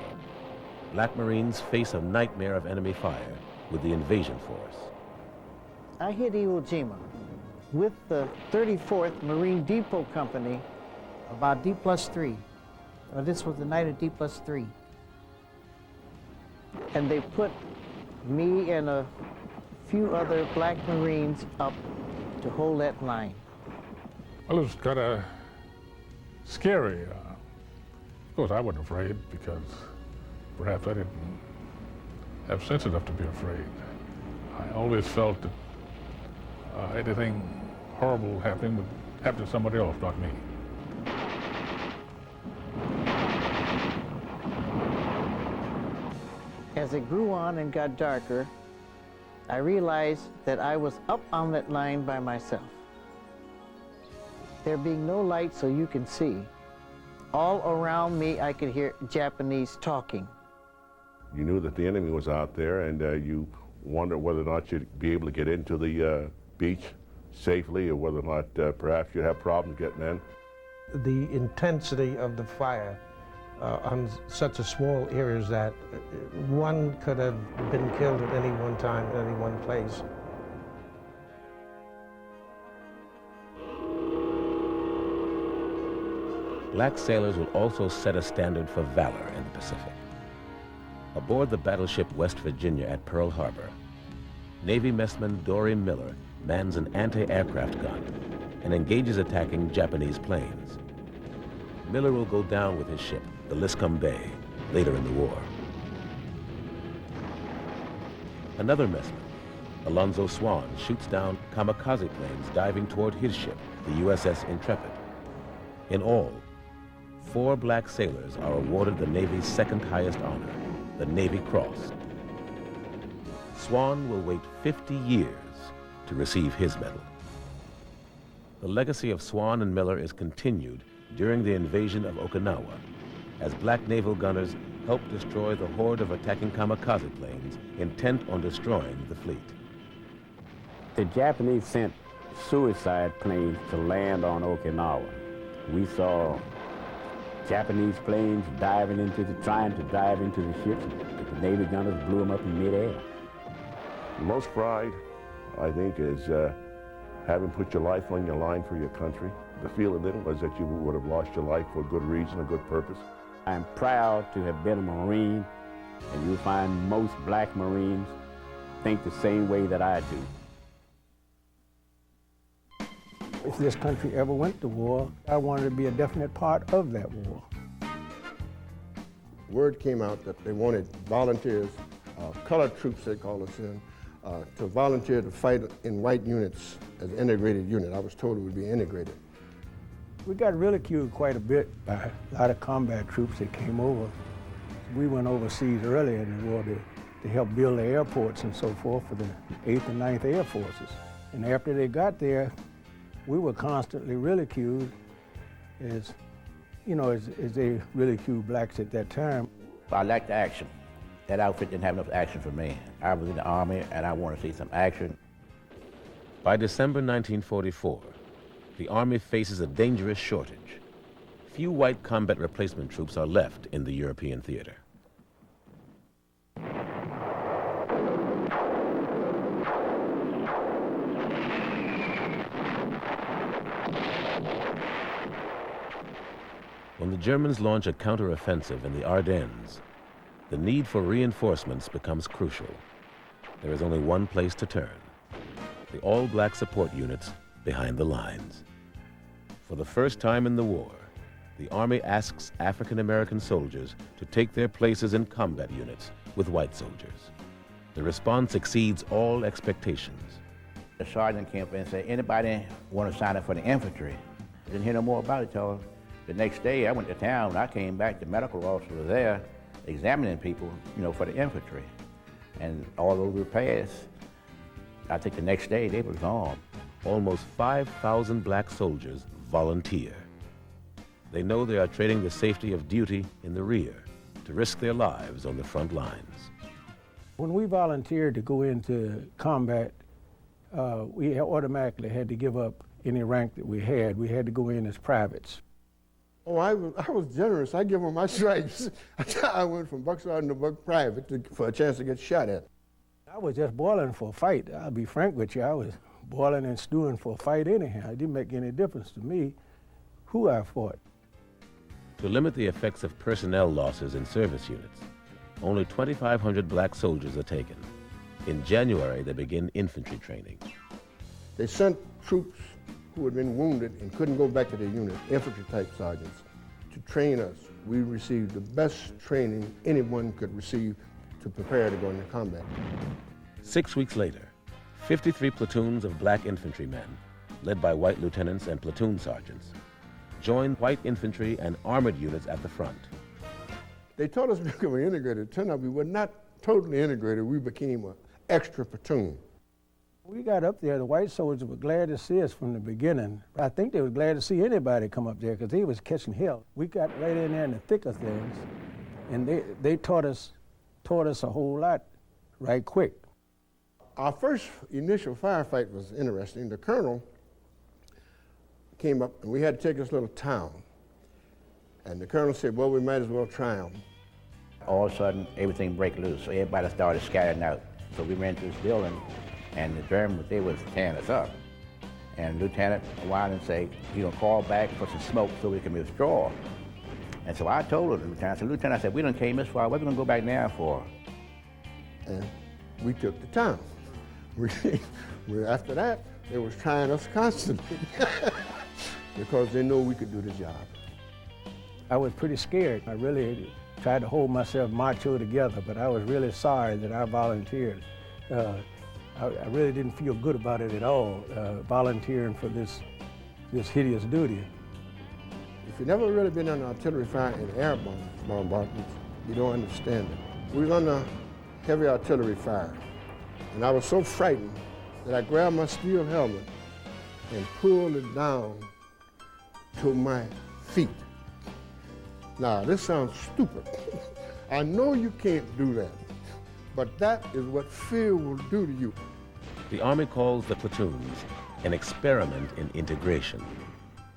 Black Marines face a nightmare of enemy fire with the invasion force. I hit Iwo Jima with the 34th Marine Depot Company about D+3. This was the night of D+3. And they put me and a few other Black Marines up to hold that line. Well, it was kind of scary. Of course, I wasn't afraid because perhaps I didn't have sense enough to be afraid. I always felt that anything horrible happening would happen to somebody else, not me. As it grew on and got darker, I realized that I was up on that line by myself. There being no light so you can see, all around me I could hear Japanese talking. You knew that the enemy was out there, and you wondered whether or not you'd be able to get into the beach safely, or whether or not perhaps you'd have problems getting in. The intensity of the fire on such a small area that one could have been killed at any one time, at any one place. Black sailors will also set a standard for valor in the Pacific. Aboard the battleship West Virginia at Pearl Harbor, Navy messman Dory Miller mans an anti-aircraft gun and engages attacking Japanese planes. Miller will go down with his ship, the Liscum Bay, later in the war. Another messman, Alonzo Swan, shoots down kamikaze planes diving toward his ship, the USS Intrepid. In all, 4 black sailors are awarded the Navy's second highest honor, the Navy Cross. Swan will wait 50 years to receive his medal. The legacy of Swan and Miller is continued during the invasion of Okinawa, as black naval gunners helped destroy the horde of attacking kamikaze planes intent on destroying the fleet. The Japanese sent suicide planes to land on Okinawa. We saw Japanese planes trying to dive into the ships, but the Navy gunners blew them up in midair. Most pride, I think, is having put your life on your line for your country. The feeling then was that you would have lost your life for a good reason, a good purpose. I'm proud to have been a Marine, and you'll find most black Marines think the same way that I do. If this country ever went to war, I wanted to be a definite part of that war. Word came out that they wanted volunteers, colored troops they call us in, to volunteer to fight in white units as an integrated unit. I was told it would be integrated. We got ridiculed quite a bit by a lot of combat troops that came over. We went overseas earlier in the war to help build the airports and so forth for the 8th and 9th Air Forces. And after they got there, we were constantly ridiculed as, you know, as they ridiculed blacks at that time. I liked action. That outfit didn't have enough action for me. I was in the Army and I want to see some action. By December 1944, the Army faces a dangerous shortage. Few white combat replacement troops are left in the European theater. When the Germans launch a counteroffensive in the Ardennes, the need for reinforcements becomes crucial. There is only one place to turn: the all-black support units behind the lines. For the first time in the war, the Army asks African American soldiers to take their places in combat units with white soldiers. The response exceeds all expectations. The sergeant came up and said, anybody want to sign up for the infantry? I didn't hear no more about it till the next day. I went to town. When I came back, the medical officer was there examining people, for the infantry. And all those were passed. I think the next day they were gone. Almost 5,000 black soldiers volunteer. They know they are trading the safety of duty in the rear to risk their lives on the front lines. When we volunteered to go into combat, we automatically had to give up any rank that we had. We had to go in as privates. Oh, I was generous. I give them my stripes. I went from buck sergeant to buck private for a chance to get shot at. I was just boiling for a fight. I'll be frank with you. I was boiling and stewing for a fight anyhow. It didn't make any difference to me who I fought. To limit the effects of personnel losses in service units, only 2,500 black soldiers are taken. In January, they begin infantry training. They sent troops who had been wounded and couldn't go back to their unit, infantry-type sergeants, to train us. We received the best training anyone could receive to prepare to go into combat. 6 weeks later, 53 platoons of black infantrymen, led by white lieutenants and platoon sergeants, joined white infantry and armored units at the front. They told us we became integrated. It turned out we were not totally integrated. We became an extra platoon. We got up there, the white soldiers were glad to see us from the beginning. I think they were glad to see anybody come up there because they was catching hell. We got right in there in the thick of things, and they taught us a whole lot right quick. Our first initial firefight was interesting. The colonel came up, and we had to take this little town. And the colonel said, well, we might as well try them. All of a sudden, everything broke loose, so everybody started scattering out. So we ran to this building, and the Germans, they was tearing us up. And Lieutenant Wyland said, call back for some smoke so we can withdraw. And so I told the Lieutenant, I said, we done came this far, what are we gonna go back now for? And we took the town. After that, they was trying us constantly because they knew we could do the job. I was pretty scared. I really tried to hold myself macho together, but I was really sorry that I volunteered. I really didn't feel good about it at all, volunteering for this hideous duty. If you've never really been under artillery fire in air bombardments, you don't understand it. We was under heavy artillery fire, and I was so frightened that I grabbed my steel helmet and pulled it down to my feet. Now, this sounds stupid. I know you can't do that, but that is what fear will do to you. The Army calls the platoons an experiment in integration.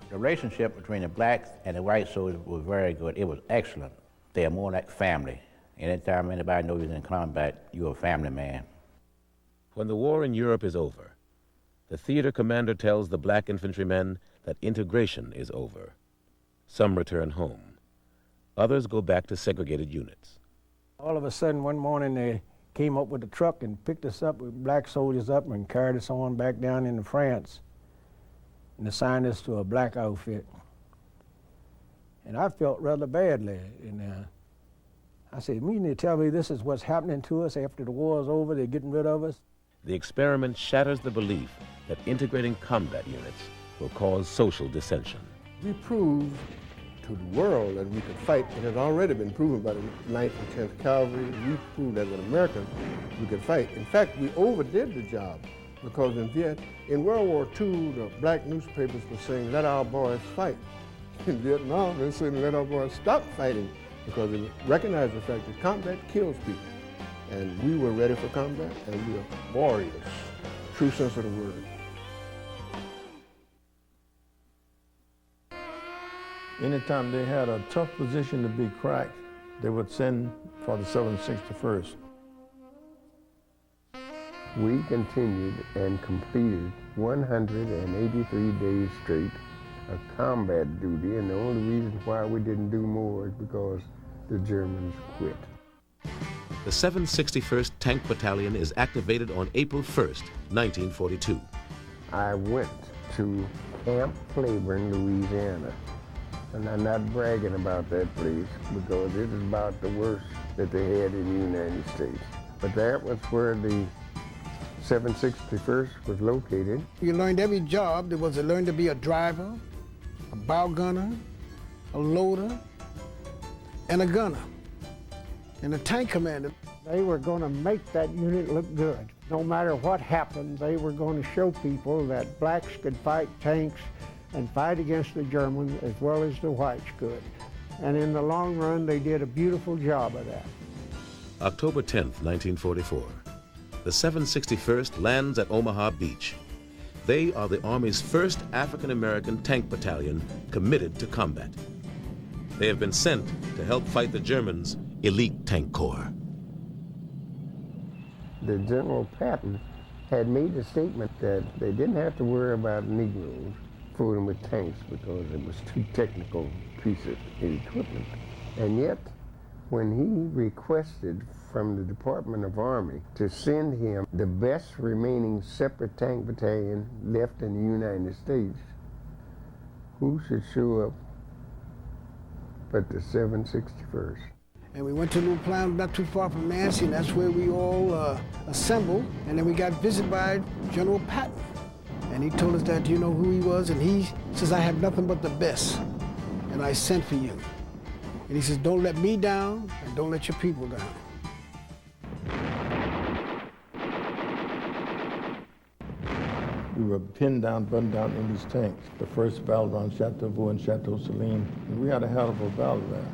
The relationship between the blacks and the white soldiers was very good. It was excellent. They are more like family. Anytime anybody knows you're in combat, you're a family man. When the war in Europe is over, the theater commander tells the black infantrymen that integration is over. Some return home. Others go back to segregated units. All of a sudden, one morning, they came up with a truck and picked us up with black soldiers up and carried us on back down into France and assigned us to a black outfit. And I felt rather badly. And I said, you need to tell me this is what's happening to us after the war is over, they're getting rid of us? The experiment shatters the belief that integrating combat units will cause social dissension. We proved to the world that we could fight. It had already been proven by the 9th and 10th Cavalry. We proved as an American we could fight. In fact, we overdid the job because in World War II, the black newspapers were saying, let our boys fight. In Vietnam, they said, let our boys stop fighting because they recognized the fact that combat kills people. And we were ready for combat, and we were warriors, true sense of the word. Anytime they had a tough position to be cracked, they would send for the 761st. We continued and completed 183 days straight of combat duty, and the only reason why we didn't do more is because the Germans quit. The 761st Tank Battalion is activated on April 1st, 1942. I went to Camp Claiborne, Louisiana, And I'm not bragging about that place because it is about the worst that they had in the United States. But that was where the 761st was located. You learned every job. There was to learn to be a driver, a bow gunner, a loader, and a gunner, and a tank commander. They were going to make that unit look good. No matter what happened, they were going to show people that blacks could fight tanks and fight against the Germans as well as the whites could. And in the long run, they did a beautiful job of that. October 10th, 1944. The 761st lands at Omaha Beach. They are the Army's first African-American tank battalion committed to combat. They have been sent to help fight the Germans' elite tank corps. The General Patton had made a statement that they didn't have to worry about Negroes fooling with tanks because it was too technical piece of equipment. And yet, when he requested from the Department of Army to send him the best remaining separate tank battalion left in the United States, who should show up but the 761st? And we went to a little plant not too far from Nancy, and that's where we all assembled. And then we got visited by General Patton. And he told us that, you know who he was? And he says, I have nothing but the best, and I sent for you. And he says, don't let me down, and don't let your people down. We were pinned down, buttoned down in these tanks. The first battle around Chateauveau and Chateau Saline. And we had a hell of a battle there.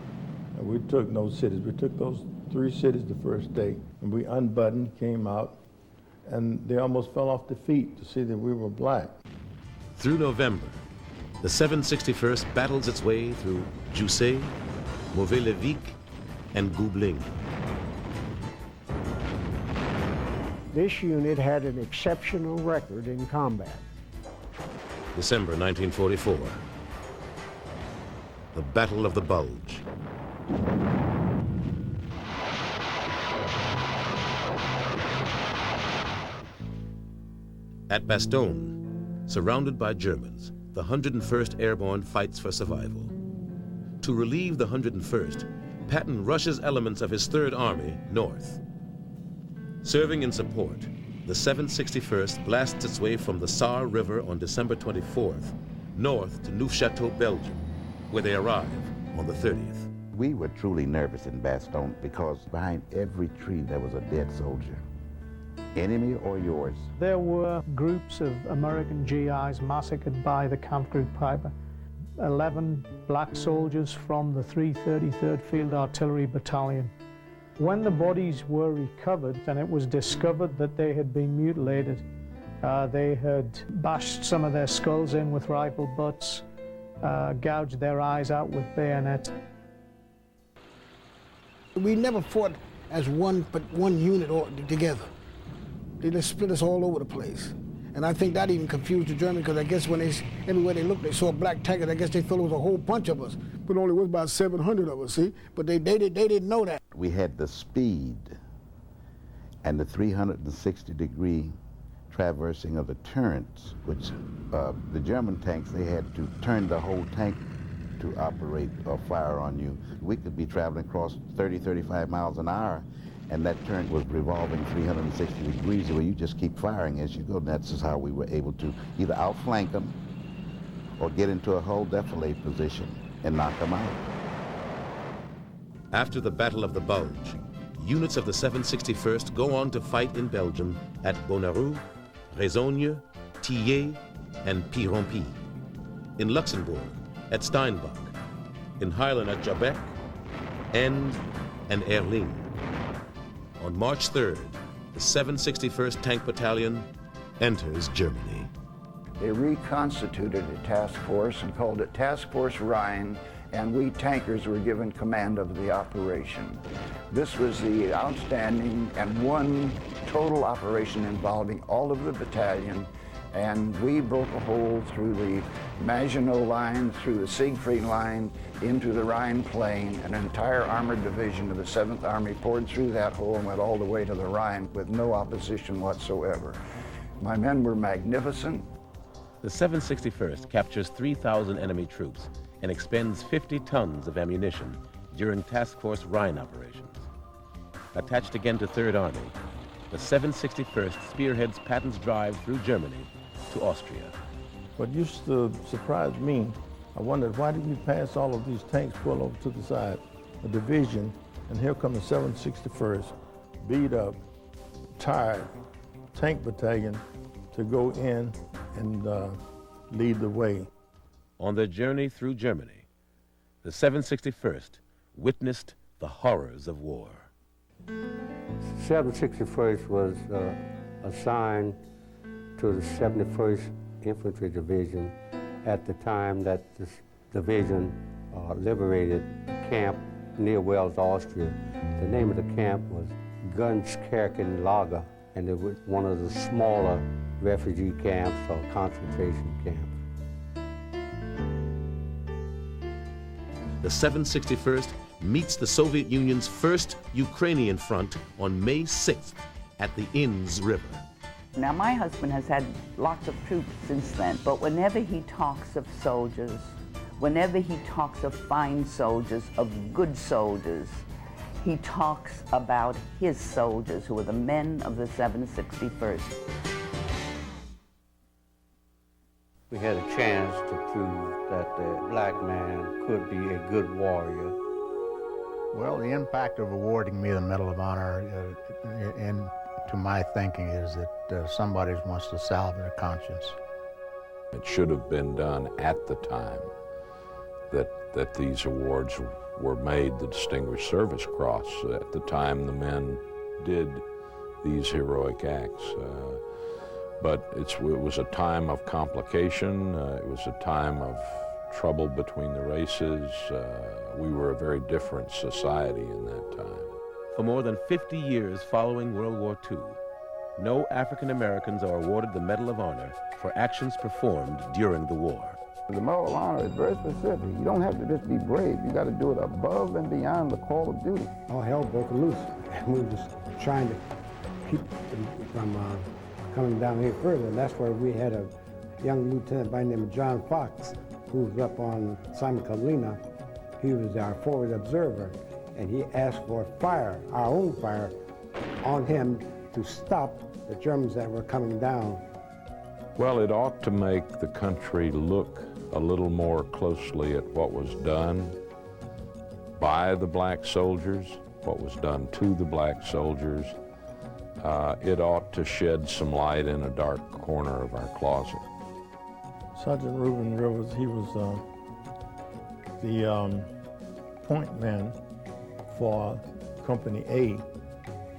And we took those cities. We took those 3 cities the first day. And we unbuttoned, came out, and they almost fell off their feet to see that we were black. Through November, the 761st battles its way through Jussey, Mauvais-le-Vic, and Goubling. This unit had an exceptional record in combat. December 1944, the Battle of the Bulge. At Bastogne, surrounded by Germans, the 101st Airborne fights for survival. To relieve the 101st, Patton rushes elements of his 3rd Army north. Serving in support, the 761st blasts its way from the Sarre River on December 24th, north to Neufchâteau, Belgium, where they arrive on the 30th. We were truly nervous in Bastogne because behind every tree there was a dead soldier. Enemy or yours? There were groups of American GIs massacred by the Camp Group Piper. 11 black soldiers from the 333rd Field Artillery Battalion. When the bodies were recovered and it was discovered that they had been mutilated, they had bashed some of their skulls in with rifle butts, gouged their eyes out with bayonets. We never fought as one unit together. They just split us all over the place. And I think that even confused the Germans, because I guess when everywhere they looked, they saw black tankers. I guess they thought it was a whole bunch of us, but only was about 700 of us, see? But they didn't know that. We had the speed and the 360-degree traversing of the turrets, which the German tanks, they had to turn the whole tank to operate or fire on you. We could be traveling across 30, 35 miles an hour, and that turret was revolving 360 degrees where you just keep firing as you go. And that's just how we were able to either outflank them or get into a hull defilade position and knock them out. After the Battle of the Bulge, units of the 761st go on to fight in Belgium at Bonneroux, Raisogne, Tillet, and Pirompi. In Luxembourg, at Steinbach. In Highland at Jabec, End, and Erling. On March 3rd, the 761st Tank Battalion enters Germany. They reconstituted a task force and called it Task Force Rhine, and we tankers were given command of the operation. This was the outstanding and one total operation involving all of the battalion, and we broke a hole through the Maginot Line, through the Siegfried Line, into the Rhine Plain. An entire armored division of the 7th Army poured through that hole and went all the way to the Rhine with no opposition whatsoever. My men were magnificent. The 761st captures 3,000 enemy troops and expends 50 tons of ammunition during Task Force Rhine operations. Attached again to 3rd Army, the 761st spearheads Patton's drive through Germany to Austria. What used to surprise me, I wondered, why did we pass all of these tanks pull over to the side? A division, and here come the 761st, beat up, tired, tank battalion to go in and lead the way. On their journey through Germany, the 761st witnessed the horrors of war. 761st was assigned to the 71st Infantry Division at the time that this division liberated camp near Wels, Austria. The name of the camp was Gunskirchenlager, and it was one of the smaller refugee camps or concentration camps. The 761st meets the Soviet Union's first Ukrainian front on May 6th at the Inns River. Now, my husband has had lots of troops since then, but whenever he talks of soldiers, whenever he talks of fine soldiers, of good soldiers, he talks about his soldiers, who are the men of the 761st. We had a chance to prove that the black man could be a good warrior. Well, the impact of awarding me the Medal of Honor, to my thinking, is that somebody wants to salve their conscience. It should have been done at the time that these awards were made, the Distinguished Service Cross, at the time the men did these heroic acts. But it was a time of complication. It was a time of trouble between the races. We were a very different society in that time. For more than 50 years following World War II, no African Americans are awarded the Medal of Honor for actions performed during the war. The Medal of Honor is very specific. You don't have to just be brave. You got to do it above and beyond the call of duty. All hell broke loose, and we were just trying to keep them from coming down here further. And that's where we had a young lieutenant by the name of John Fox, who was up on Simon Catalina. He was our forward observer, and he asked for fire, our own fire, on him to stop the Germans that were coming down. Well, it ought to make the country look a little more closely at what was done by the black soldiers, what was done to the black soldiers. It ought to shed some light in a dark corner of our closet. Sergeant Reuben Rivers, he was the point man for Company A.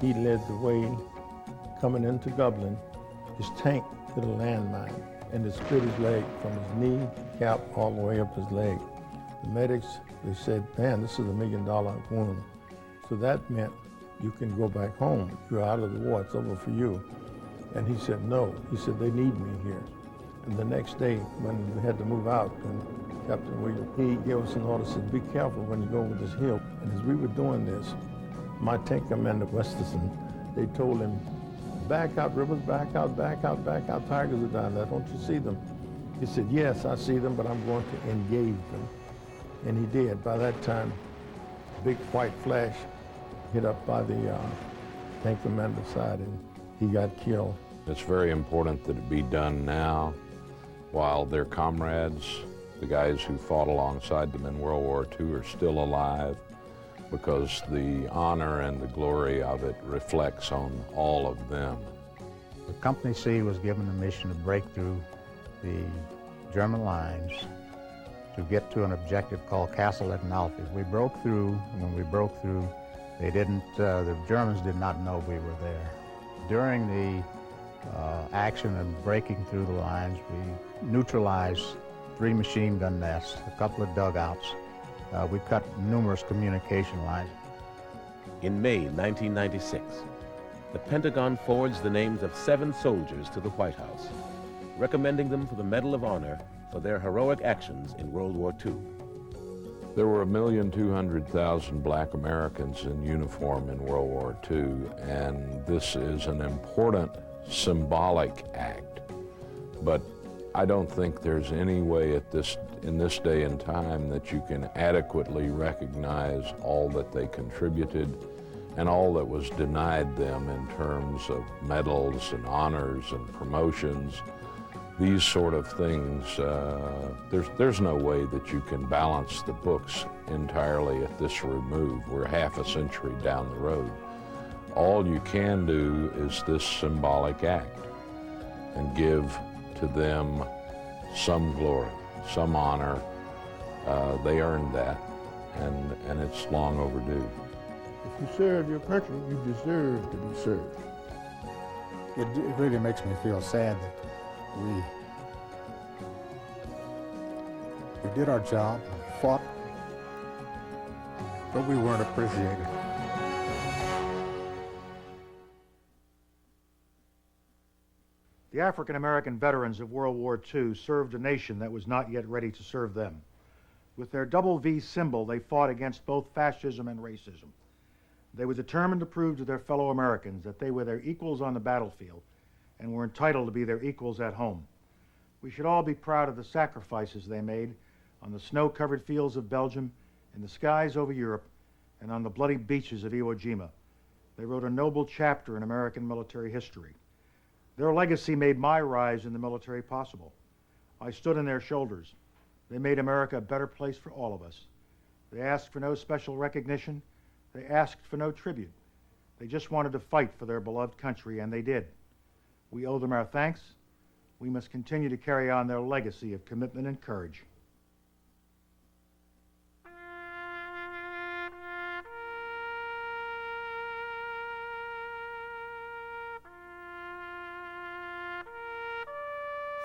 He led the way coming into Dublin. His tank hit a landmine and it split his leg from his knee cap all the way up his leg. The medics, they said, man, this is $1 million wound. So that meant you can go back home. You're out of the war, it's over for you. And he said, no. He said, they need me here. And the next day, when we had to move out, and Captain William, he gave us an order, said, be careful when you go over this hill. And as we were doing this, my tank commander, Westerson, they told him, back out, Rivers, back out, back out, back out. Tigers are down there, don't you see them? He said, yes, I see them, but I'm going to engage them. And he did. By that time, big white flash hit up by the tank commander's side, and he got killed. It's very important that it be done now while their comrades, the guys who fought alongside them in World War II, are still alive, because the honor and the glory of it reflects on all of them. The Company C was given the mission to break through the German lines to get to an objective called Castle Ettenalfi. We broke through, and when we broke through, they didn't, the Germans did not know we were there. During the action of breaking through the lines, we neutralized 3 machine gun nests, a couple of dugouts. We cut numerous communication lines. In May 1996, the Pentagon forwards the names of 7 soldiers to the White House, recommending them for the Medal of Honor for their heroic actions in World War II. There were 1,200,000 black Americans in uniform in World War II, and this is an important symbolic act. But I don't think there's any way in this day and time that you can adequately recognize all that they contributed and all that was denied them in terms of medals and honors and promotions. These sort of things, there's no way that you can balance the books entirely at this remove. We're half a century down the road. All you can do is this symbolic act and give to them some glory, some honor. They earned that, and it's long overdue. If you serve your country, you deserve to be served. It really makes me feel sad that we did our job, we fought, but we weren't appreciated. The African American veterans of World War II served a nation that was not yet ready to serve them. With their double V symbol, they fought against both fascism and racism. They were determined to prove to their fellow Americans that they were their equals on the battlefield and were entitled to be their equals at home. We should all be proud of the sacrifices they made on the snow-covered fields of Belgium, in the skies over Europe, and on the bloody beaches of Iwo Jima. They wrote a noble chapter in American military history. Their legacy made my rise in the military possible. I stood on their shoulders. They made America a better place for all of us. They asked for no special recognition. They asked for no tribute. They just wanted to fight for their beloved country, and they did. We owe them our thanks. We must continue to carry on their legacy of commitment and courage.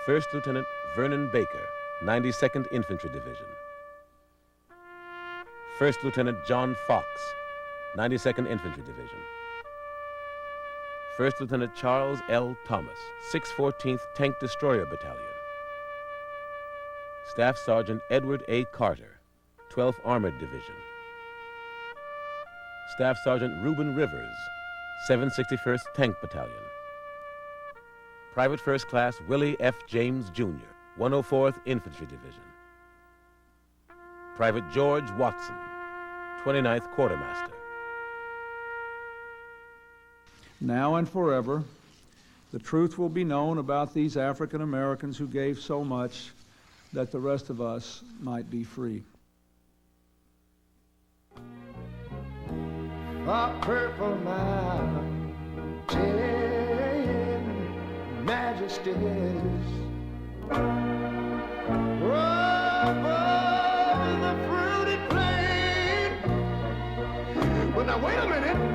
First Lieutenant Vernon Baker, 92nd Infantry Division. First Lieutenant John Fox, 92nd Infantry Division. First Lieutenant Charles L. Thomas, 614th Tank Destroyer Battalion. Staff Sergeant Edward A. Carter, 12th Armored Division. Staff Sergeant Reuben Rivers, 761st Tank Battalion. Private First Class Willie F. James, Jr., 104th Infantry Division. Private George Watson, 29th Quartermaster. Now and forever, the truth will be known about these African Americans who gave so much that the rest of us might be free. A purple mountain majesties above the fruited plain. Well, now wait a minute.